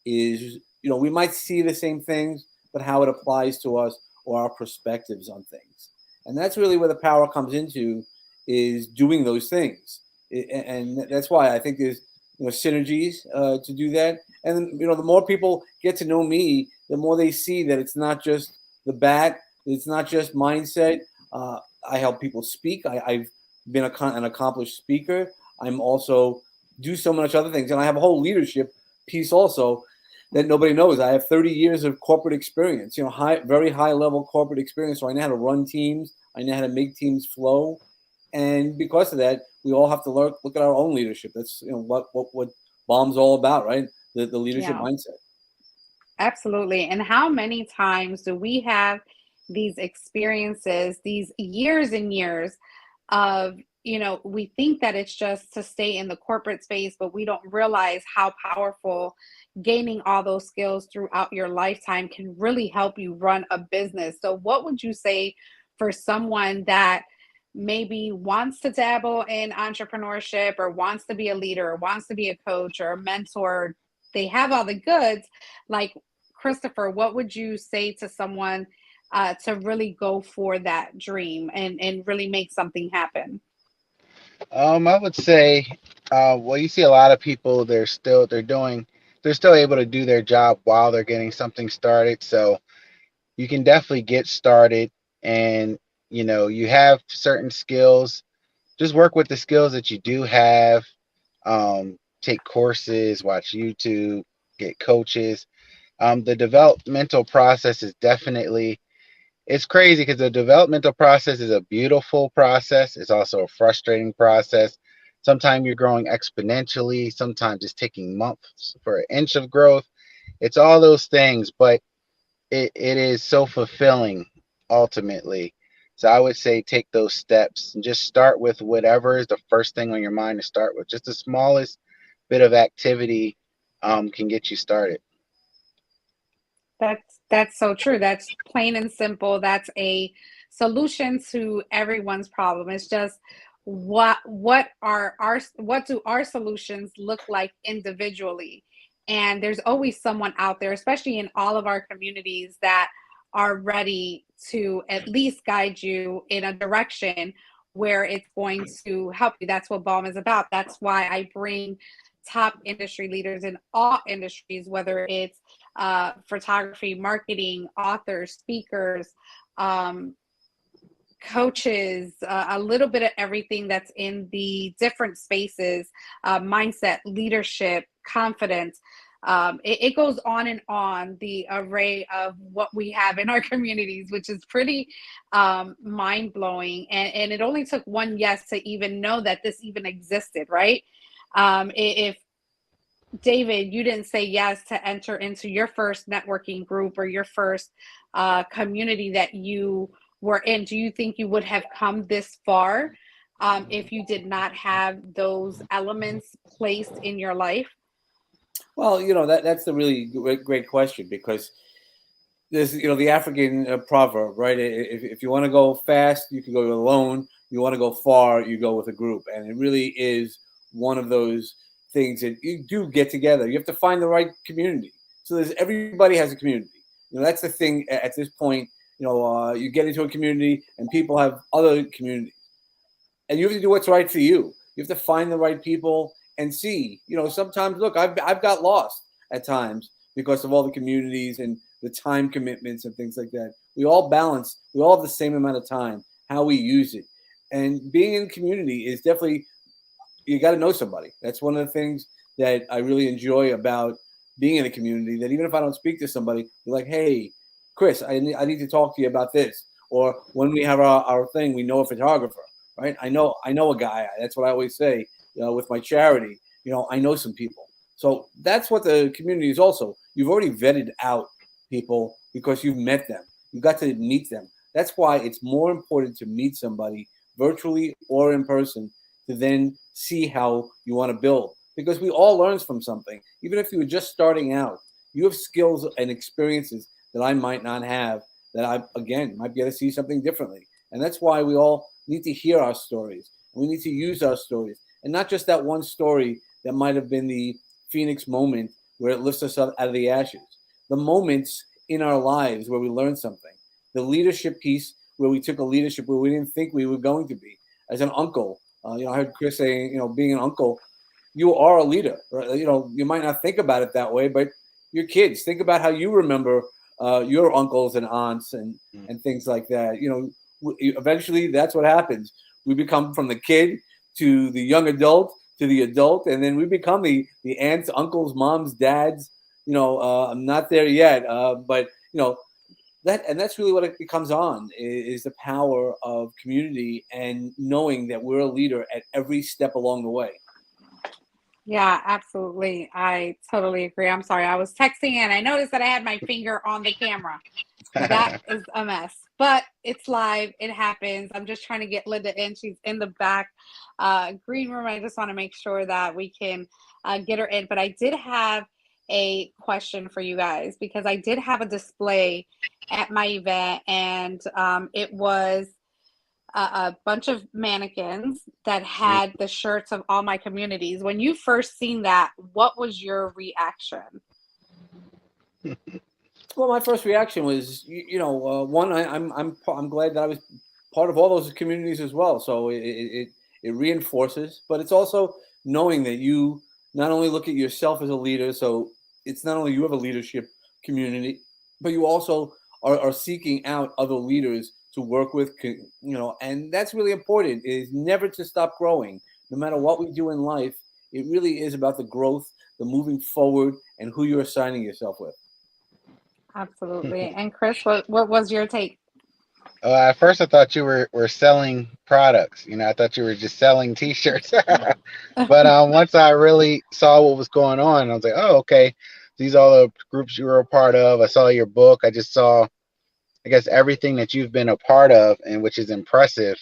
S3: is, we might see the same things, but how it applies to us or our perspectives on things. And that's really where the power comes into, is doing those things. And that's why I think there's synergies to do that. And the more people get to know me, the more they see that it's not just the bat, it's not just mindset. I help people speak. I've been an accomplished speaker. I'm also do so much other things, and I have a whole leadership piece also that nobody knows. I have 30 years of corporate experience. Very high level corporate experience. So I know how to run teams. I know how to make teams flow, and because of that, we all have to look at our own leadership. That's what BALM's all about, right? The leadership
S1: Yeah.
S3: mindset.
S1: Absolutely. And how many times do we have these experiences, these years and years of, we think that it's just to stay in the corporate space, but we don't realize how powerful gaining all those skills throughout your lifetime can really help you run a business. So, what would you say for someone that maybe wants to dabble in entrepreneurship or wants to be a leader or wants to be a coach or a mentor? They have all the goods. Like, Christopher, what would you say to someone to really go for that dream and really make something happen?
S4: I would say, well, you see a lot of people. They're still able to do their job while they're getting something started. So you can definitely get started, and you have certain skills. Just work with the skills that you do have. Take courses, watch YouTube, get coaches. The developmental process is definitely it's crazy because the developmental process is a beautiful process. It's also a frustrating process. Sometimes you're growing exponentially, sometimes it's taking months for an inch of growth. It's all those things, but it is so fulfilling ultimately. So I would say take those steps and just start with whatever is the first thing on your mind to start with. Just the smallest bit of activity can get you started.
S1: That's so true. That's plain and simple. That's a solution to everyone's problem. It's just what do our solutions look like individually? And there's always someone out there, especially in all of our communities, that are ready to at least guide you in a direction where it's going to help you. That's what BALM is about. That's why I bring top industry leaders in all industries, whether it's photography, marketing, authors, speakers, um, coaches, a little bit of everything that's in the different spaces, mindset, leadership, confidence. It goes on and on, the array of what we have in our communities, which is pretty mind blowing. And it only took one yes to even know that this even existed, right? If David, you didn't say yes to enter into your first networking group or your first community that you were in, do you think you would have come this far if you did not have those elements placed in your life?
S3: Well, that's a really great question, because there's the African proverb, right? If you want to go fast, you can go alone. You want to go far, you go with a group, and it really is one of those things that you do get together. You have to find the right community. So everybody has a community. That's the thing at this point. You get into a community and people have other communities, and you have to do what's right for you. You have to find the right people and see. Sometimes, look, I've got lost at times because of all the communities and the time commitments and things like that. We all balance. We all have the same amount of time. How we use it, and being in community is definitely, you got to know somebody. That's one of the things that I really enjoy about being in a community. That even if I don't speak to somebody, you're like, hey, Chris, I need to talk to you about this. Or when we have our thing, we know a photographer, right? I know a guy. That's what I always say. With my charity, I know some people. So that's what the community is also. You've already vetted out people because you've met them. You got to meet them. That's why it's more important to meet somebody virtually or in person to then see how you want to build. Because we all learn from something. Even if you were just starting out, you have skills and experiences that I might not have, that I, again, might be able to see something differently. And that's why we all need to hear our stories. We need to use our stories. And not just that one story that might have been the Phoenix moment where it lifts us up out of the ashes. The moments in our lives where we learn something. The leadership piece where we took a leadership where we didn't think we were going to be. As an uncle, I heard Chris saying, being an uncle, you are a leader. Right? You might not think about it that way, but your kids, think about how you remember your uncles and aunts and things like that. Eventually that's what happens. We become from the kid to the young adult to the adult, and then we become the aunts, uncles, moms, dads. I'm not there yet, but that's really what it becomes on is the power of community and knowing that we're a leader at every step along the way.
S1: Yeah, absolutely. I totally agree. I'm sorry. I was texting and I noticed that I had my finger on the camera. That is a mess, but it's live. It happens. I'm just trying to get Linda in. She's in the back green room. I just want to make sure that we can get her in. But I did have a question for you guys, because I did have a display at my event, and it was a bunch of mannequins that had the shirts of all my communities. When you first seen that, what was your reaction?
S3: Well, my first reaction was, one, I'm glad that I was part of all those communities as well. So it reinforces, but it's also knowing that you not only look at yourself as a leader. So it's not only you have a leadership community, but you also are seeking out other leaders to work with, and that's really important, is never to stop growing. No matter what we do in life, it really is about the growth, the moving forward, and who you're assigning yourself with.
S1: Absolutely. And Chris, what was your take?
S4: At first, I thought you were selling products. I thought you were just selling T-shirts. But once I really saw what was going on, I was like, oh, okay. These are all the groups you were a part of. I saw your book. I just saw, I guess, everything that you've been a part of, and which is impressive.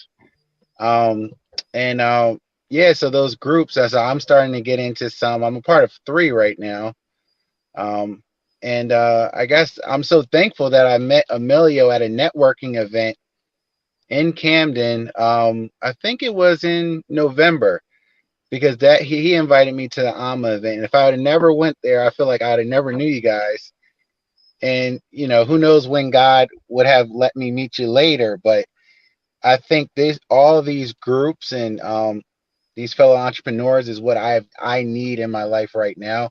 S4: Um, and yeah, so those groups, as I'm starting to get into some, I'm a part of 3 right now. Um, and I guess I'm so thankful that I met Emilio at a networking event in Camden. I think it was in November. because that he invited me to the AMA event. And if I would have never went there, I feel like I'd have never knew you guys. And who knows when God would have let me meet you later. But I think all these groups and these fellow entrepreneurs is what I need in my life right now.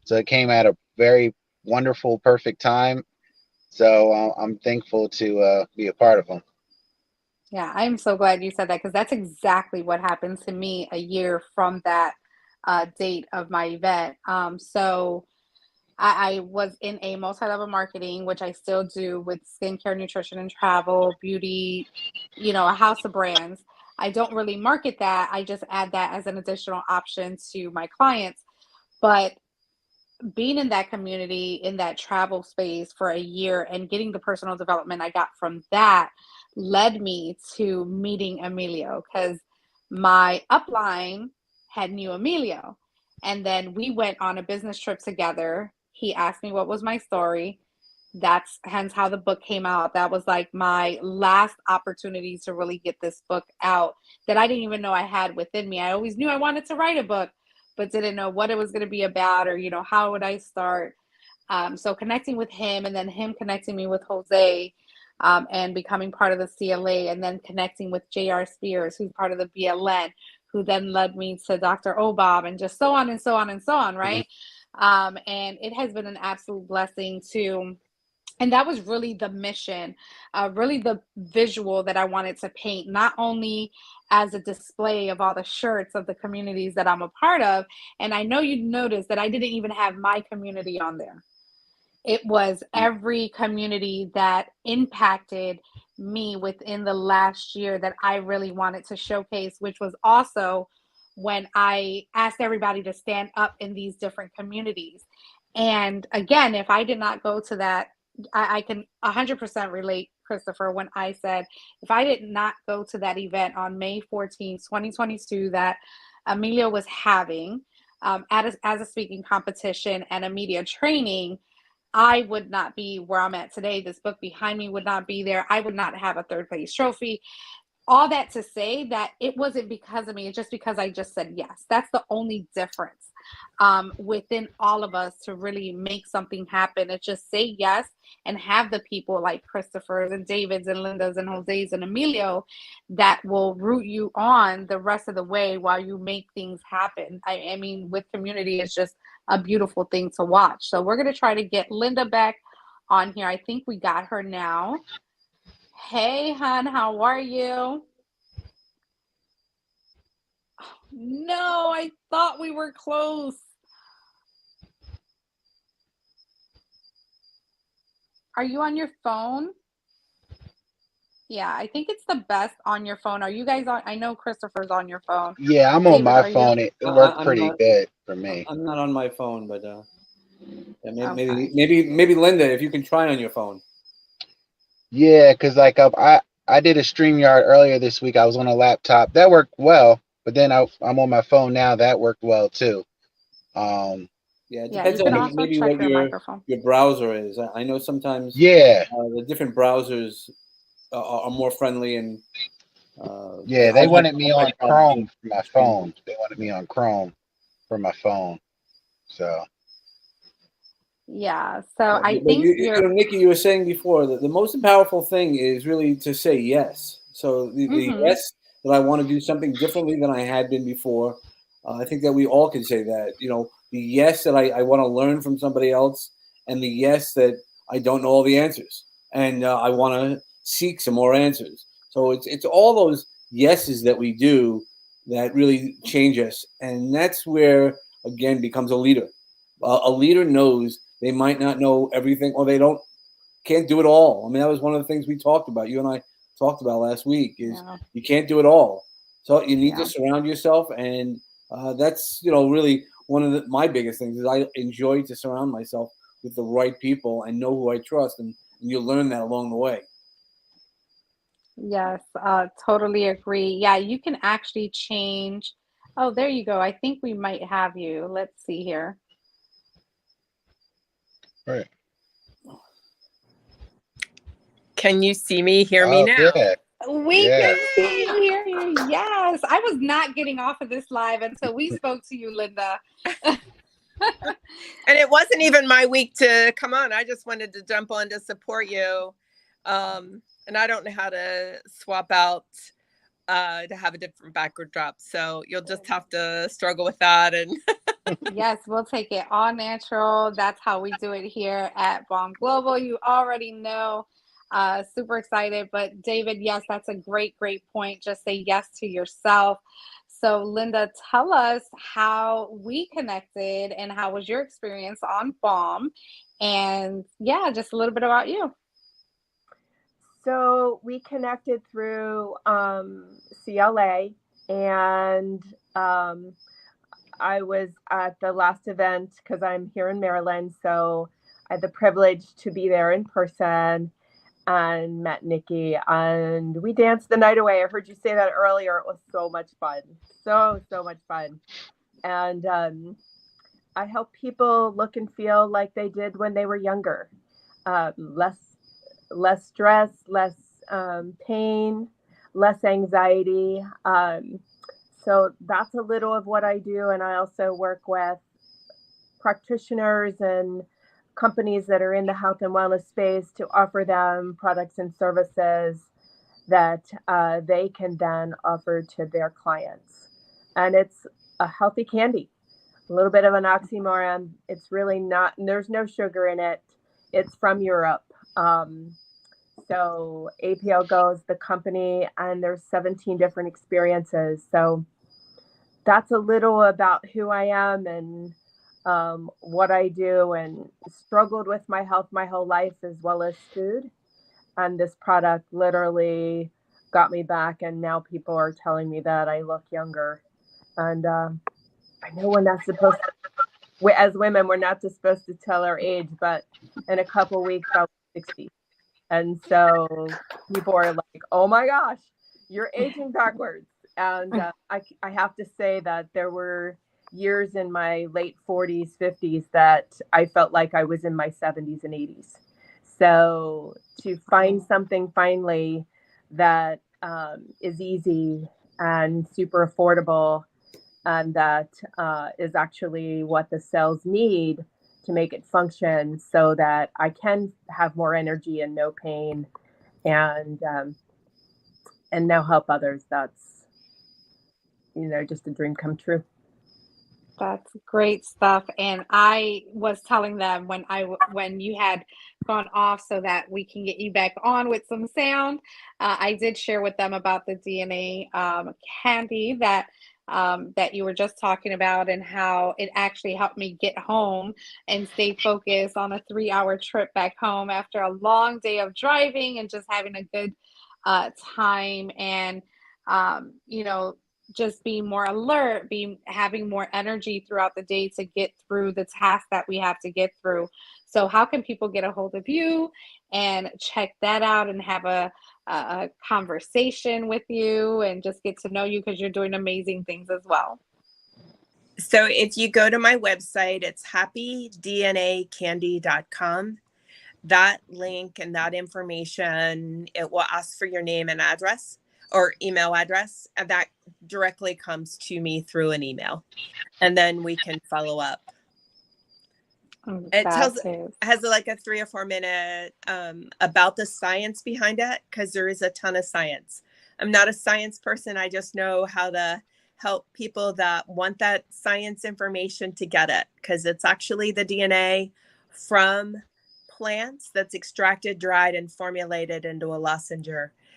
S4: So it came at a very wonderful, perfect time. So I'm thankful to be a part of them.
S1: Yeah, I'm so glad you said that because that's exactly what happened to me a year from that date of my event. So I was in a multi-level marketing, which I still do with skincare, nutrition, and travel, beauty, a house of brands. I don't really market that. I just add that as an additional option to my clients. But being in that community, in that travel space for a year and getting the personal development I got from that led me to meeting Emilio because my upline had knew Emilio. And then we went on a business trip together. He asked me what was my story. That's hence how the book came out. That was like my last opportunity to really get this book out that I didn't even know I had within me. I always knew I wanted to write a book, but didn't know what it was going to be about or, how would I start. So connecting with him and then him connecting me with Jose and becoming part of the CLA and then connecting with J.R. Spears, who's part of the BLN, who then led me to Dr. Obab and just so on and so on and so on, right? And it has been an absolute blessing to. And that was really the mission, really the visual that I wanted to paint, not only as a display of all the shirts of the communities that I'm a part of. And I know you noticed that I didn't even have my community on there. It was every community that impacted me within the last year that I really wanted to showcase, which was also when I asked everybody to stand up in these different communities. And again, if I did not go to that, I can 100% relate, Christopher, when I said, if I did not go to that event on May 14th, 2022, that Emilio was having as a speaking competition and a media training, I would not be where I'm at today. This book behind me would not be there. I would not have a third place trophy. All that to say that it wasn't because of me. It's just because I just said yes. That's the only difference within all of us to really make something happen. It's just say yes and have the people like Christopher's and David's and Linda's and Jose's and Emilio that will root you on the rest of the way while you make things happen. I mean, with community, it's just a beautiful thing to watch. So we're going to try to get Linda back on here. I think we got her now. Hey, hon, how are you? No, I thought we were close. Are you on your phone? Yeah, I think it's the best on your phone. Are you guys on? I know Christopher's on your phone.
S4: Yeah, I'm on
S1: David,
S4: my
S1: are you?
S4: phone. It worked
S3: I'm
S4: pretty
S3: not.
S4: good for me.
S3: I'm not on my phone, but yeah,
S1: Okay.
S3: maybe Linda, if you can try on your phone.
S4: Yeah, because like I did a StreamYard earlier this week. I was on a laptop. That worked well, but then I'm on my phone now. That worked well too.
S3: Yeah, it
S1: Yeah,
S3: depends
S1: you can
S3: on
S1: also
S3: maybe
S1: check
S3: what
S1: your microphone.
S3: your browser is. I know sometimes
S4: Yeah,
S3: the different browsers are more friendly, and
S4: yeah.
S3: I
S4: They wanted me
S3: have
S4: on
S3: problems
S4: Chrome
S3: with
S4: for my
S3: StreamYard.
S4: phone. They wanted me on Chrome for my phone. So
S1: Yeah, so
S3: Yeah,
S1: I
S3: but
S1: think you're.
S3: Nikki, you were saying before that the most powerful thing is really to say yes. So the
S1: Mm-hmm.
S3: yes that I want to do something differently than I had been before. I think that we all can say that. The yes that I want to learn from somebody else, and the yes that I don't know all the answers, and I want to seek some more answers. So it's all those yeses that we do that really change us, and that's where again becomes a leader. A leader knows they might not know everything, or they can't do it all. I mean, that was one of the things we talked about. You and I talked about last week. Is
S1: Yeah,
S3: you can't do it all, so you need to
S1: yeah.
S3: surround yourself, and that's really one of my biggest things. Is I enjoy to surround myself with the right people and know who I trust, and you learn that along the way.
S1: Yes, totally agree. Yeah, you can actually change. Oh, there you go. I think we might have you. Let's see here.
S4: right.
S6: Can you see me, hear me
S4: Oh
S6: now?
S4: yeah,
S1: We
S4: yeah.
S1: can see you, hear Yes, I was not getting off of this live until we spoke to you, Linda.
S6: And it wasn't even my week to come on. I just wanted to jump on to support you. And I don't know how to swap out to have a different backward drop. So you'll just have to struggle with that. And
S1: Yes, we'll take it all natural. That's how we do it here at BALM Global. You already know. Super excited. But David, yes, that's a great, great point. Just say yes to yourself. So Linda, tell us how we connected and how was your experience on BALM? And yeah, just a little bit about you.
S7: So we connected through CLA, and I was at the last event because I'm here in Maryland. So I had the privilege to be there in person and met Nikki, and we danced the night away. I heard you say that earlier. It was so much fun. So much fun. And I help people look and feel like they did when they were younger. Less stress, less pain, less anxiety. So that's a little of what I do. And I also work with practitioners and companies that are in the health and wellness space to offer them products and services that they can then offer to their clients. And it's a healthy candy, a little bit of an oxymoron. It's really not, there's no sugar in it. It's from Europe. So APL Goes, the company, and there's 17 different experiences. So that's a little about who I am and what I do, and struggled with my health my whole life as well as food. And this product literally got me back. And now people are telling me that I look younger. And I know we're not supposed to, as women, we're not just supposed to tell our age, but in a couple weeks, I'll be 60. And so people are like, oh my gosh, you're aging backwards. And I have to say that there were years in my late 40s, 50s that I felt like I was in my 70s and 80s. So to find something finally that is easy and super affordable, and that is actually what the cells need to make it function so that I can have more energy and no pain, and now help others. That's, just a dream come true.
S1: That's great stuff. And I was telling them when you had gone off so that we can get you back on with some sound, I did share with them about the DNA candy that you were just talking about, and how it actually helped me get home and stay focused on a 3-hour trip back home after a long day of driving and just having a good time. And just being more alert, having more energy throughout the day to get through the tasks that we have to get through. So how can people get a hold of you and check that out and have a conversation with you and just get to know you, because you're doing amazing things as well?
S6: so if you go to my website, it's happydnacandy.com. That link and that information, it will ask for your name and address or email address, and that directly comes to me through an email, and then we can follow up. It has like a 3 or 4 minute about the science behind it, because there is a ton of science. I'm not a science person. I just know how to help people that want that science information to get it, because it's actually the DNA from plants that's extracted, dried, and formulated into a lozenge.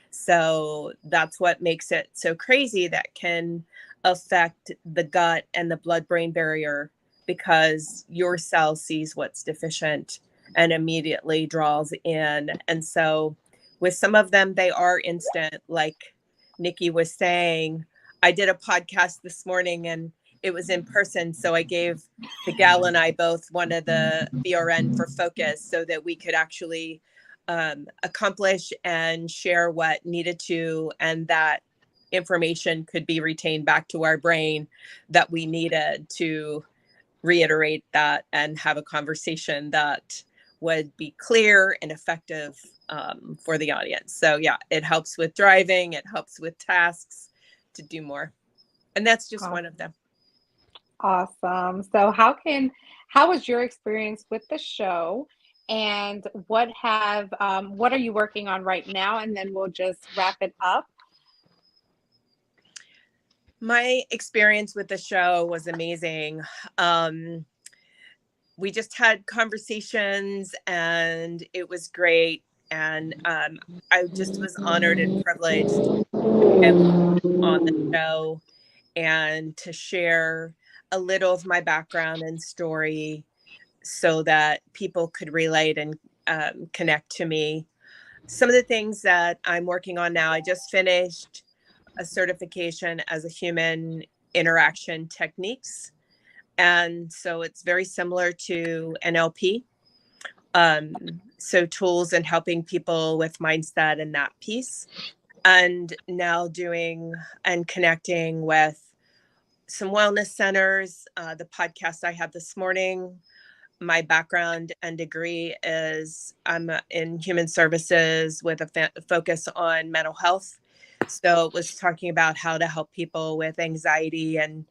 S6: So that's what makes it so crazy, that can affect the gut and the blood-brain barrier, because your cell sees what's deficient and immediately draws in. And so with some of them, they are instant, like Nikki was saying. I did a podcast this morning and it was in person. So I gave the gal and I both one of the BRN for focus, so that we could actually accomplish and share what needed to, and that information could be retained back to our brain that we needed to reiterate that and have a conversation that would be clear and effective for the audience. So yeah, it helps with driving, it helps with tasks, to do more. And that's just one of them.
S1: Awesome. So how was your experience with the show? And what are you working on right now? And then we'll just wrap it up.
S6: My experience with the show was amazing. We just had conversations and it was great. And I just was honored and privileged to be on the show and to share a little of my background and story so that people could relate and connect to me. Some of the things that I'm working on now, I just finished a certification as a human interaction techniques. And so it's very similar to NLP. So tools and helping people with mindset and that piece. And now doing and connecting with some wellness centers. The podcast I had this morning, my background and degree is I'm in human services with a focus on mental health. So it was talking about how to help people with anxiety and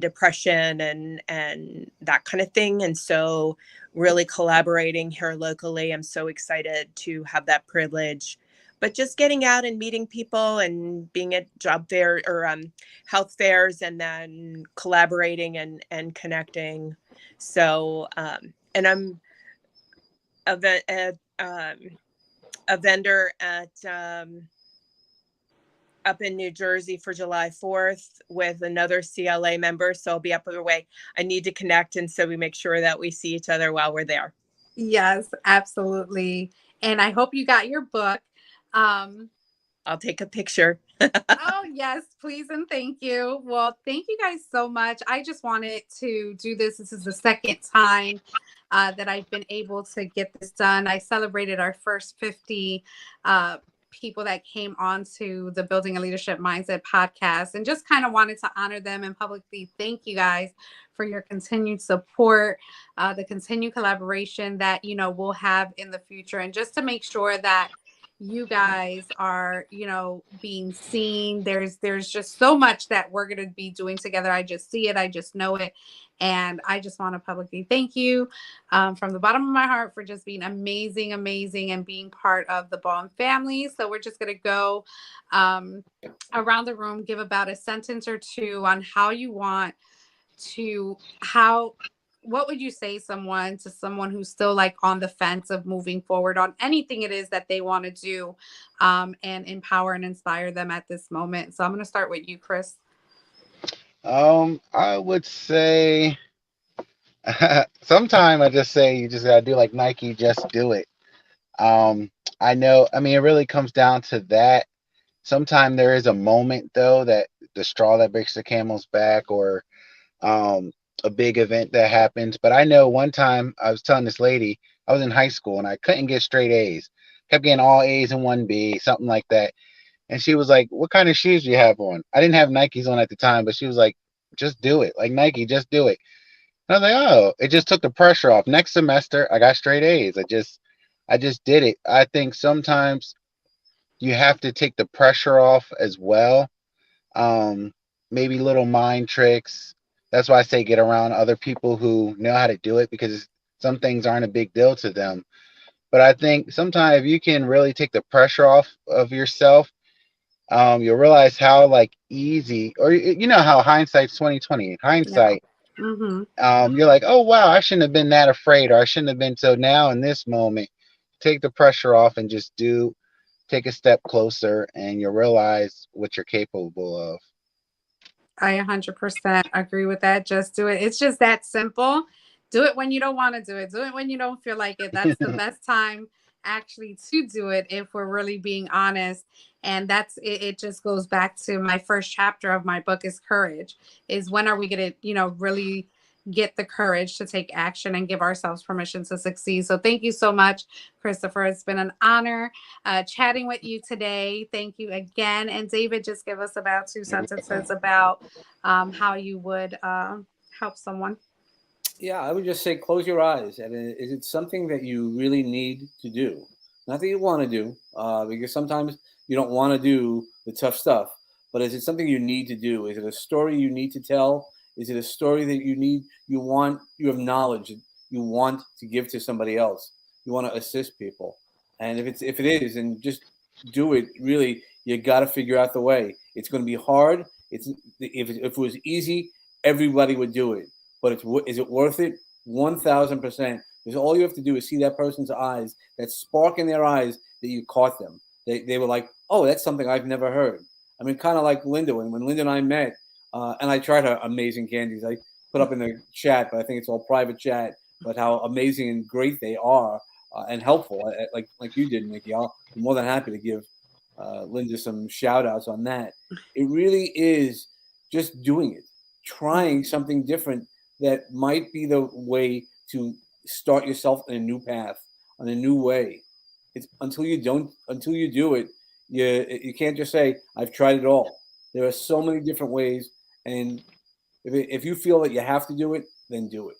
S6: depression and that kind of thing. And so really collaborating here locally. I'm so excited to have that privilege. But just getting out and meeting people and being at job fair or health fairs and then collaborating and connecting. So, and I'm a vendor at up in New Jersey for July 4th with another CLA member. So I'll be up the way. I need to connect. And so we make sure that we see each other while we're there.
S1: Yes, absolutely. And I hope you got your book.
S6: I'll take a picture.
S1: Oh, yes, please. And thank you. Well, thank you guys so much. I just wanted to do this. This is the second time that I've been able to get this done. I celebrated our first 50 people that came onto the Building a Leadership Mindset podcast and just kind of wanted to honor them and publicly thank you guys for your continued support, the continued collaboration that, we'll have in the future. And just to make sure that you guys are, being seen. There's just so much that we're going to be doing together. I just see it. I just know it. And I just want to publicly thank you from the bottom of my heart for just being amazing, amazing, and being part of the BALM family. So we're just going to go around the room, give about a sentence or two on how you want to, what would you say to someone who's still like on the fence of moving forward on anything it is that they want to do and empower and inspire them at this moment? So I'm going to start with you, Chris.
S4: I would say sometime I just say you just gotta do like Nike, just do it. I know, I mean, it really comes down to that. Sometimes there is a moment though that the straw that breaks the camel's back or a big event that happens. But I know one time I was telling this lady, I was in high school and I couldn't get straight A's. Kept getting all A's and one B, something like that. And she was like, "What kind of shoes do you have on?" I didn't have Nikes on at the time, but she was like, "Just do it. Like Nike, just do it." And I was like, "Oh," it just took the pressure off. Next semester, I got straight A's. I just did it. I think sometimes you have to take the pressure off as well. Maybe little mind tricks. That's why I say get around other people who know how to do it because some things aren't a big deal to them. But I think sometimes if you can really take the pressure off of yourself, you'll realize how like easy, or you know how hindsight's 2020. In hindsight,
S1: Yeah. Mm-hmm.
S4: you're like, oh wow, I shouldn't have been that afraid, or I shouldn't have been. So now in this moment, take the pressure off and just take a step closer, and you'll realize what you're capable of.
S1: I 100% agree with that. Just do it. It's just that simple. Do it when you don't want to do it. Do it when you don't feel like it. That's the best time actually to do it if we're really being honest. And that's it. It just goes back to my first chapter of my book is courage. Is when are we going to, really get the courage to take action and give ourselves permission to succeed. So thank you so much, Christopher. It's been an honor chatting with you today. Thank you again. And David, just give us about 2 sentences about how you would help someone.
S3: Yeah, I would just say close your eyes. And is it something that you really need to do? Not that you want to do, because sometimes you don't want to do the tough stuff, but is it something you need to do? Is it a story you need to tell? Is it a story that you have knowledge that you want to give to somebody else? You want to assist people. And if it is, and just do it. Really, you got to figure out the way. It's going to be hard. If it was easy, everybody would do it. But is it worth it? 1,000%. Because all you have to do is see that person's eyes, that spark in their eyes that you caught them. They were like, oh, that's something I've never heard. I mean, kind of like Linda. When Linda and I met, and I tried her amazing candies. I put up in the chat, but I think it's all private chat. But how amazing and great they are, and helpful, like you did, Nikki. I'll be more than happy to give Linda some shout outs on that. It really is just doing it, trying something different that might be the way to start yourself in a new path, on a new way. It's until you do it, you can't just say, I've tried it all. There are so many different ways, and if you feel that you have to do it, then do it.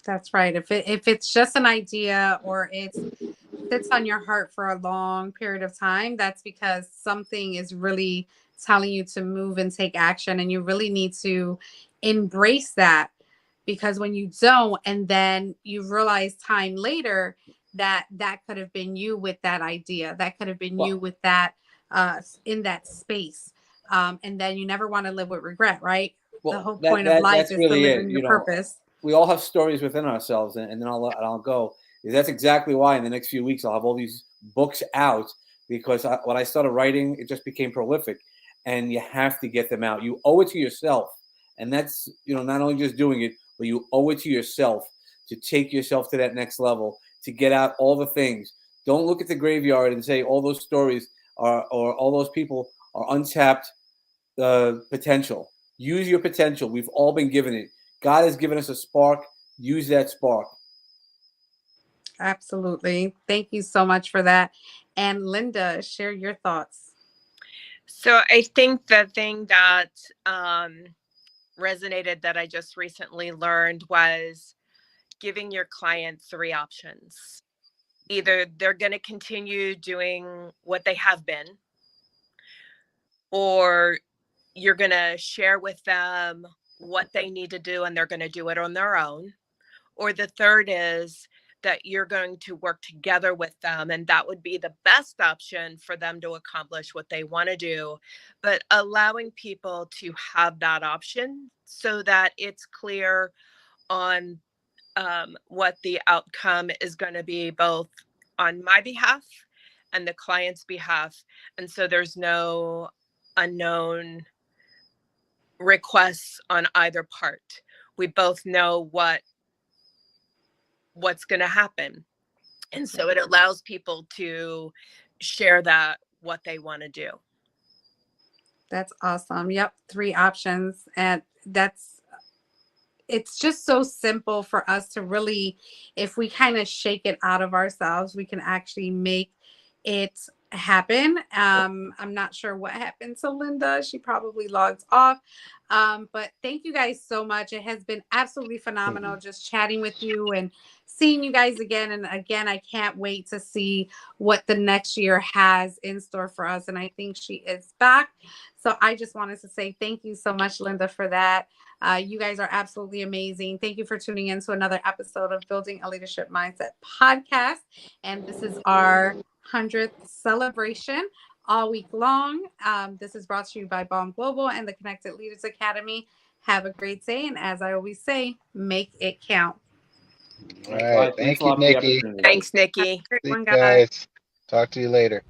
S1: That's right. If it's just an idea, or it sits on your heart for a long period of time, that's because something is really telling you to move and take action, and you really need to embrace that. Because when you don't, and then you realize time later that that could have been you with that idea, that could have been you with that in that space, and then you never want to live with regret, right?
S3: Well,
S1: the whole point of life
S3: that's
S1: is
S3: really
S1: to live
S3: it.
S1: in your purpose.
S3: We all have stories within ourselves, and then I'll go. That's exactly why in the next few weeks I'll have all these books out, because when I started writing, it just became prolific, and you have to get them out. You owe it to yourself, and that's not only just doing it, but you owe it to yourself to take yourself to that next level, to get out all the things. Don't look at the graveyard and say all those stories or all those people are untapped potential. Use your potential. We've all been given it. God has given us a spark. Use that spark.
S1: Absolutely. Thank you so much for that. And Linda, share your thoughts.
S6: So I think the thing that resonated that I just recently learned was giving your client 3 options. Either they're going to continue doing what they have been, or you're going to share with them what they need to do and they're going to do it on their own. Or the third is that you're going to work together with them, and that would be the best option for them to accomplish what they want to do. But allowing people to have that option so that it's clear on what the outcome is going to be, both on my behalf and the client's behalf. And so there's no unknown requests on either part. We both know what's going to happen. And so it allows people to share that what they want to do.
S1: That's awesome. Yep. 3 options. And it's just so simple for us to really, if we kind of shake it out of ourselves, we can actually make it happen. I'm not sure what happened to Linda. She probably logged off. But thank you guys so much. It has been absolutely phenomenal just chatting with you and seeing you guys again. And again, I can't wait to see what the next year has in store for us. And I think she is back. So I just wanted to say thank you so much, Linda, for that. You guys are absolutely amazing. Thank you for tuning in to another episode of Building a Leadership Mindset podcast. And this is our 100th celebration all week long. This is brought to you by BALM Global and the Connected Leaders Academy. Have a great day. And as I always say, make it count.
S4: All right. Thank you, Nikki.
S6: Thanks, Nikki.
S1: Great one,
S4: Guys. Talk to you later.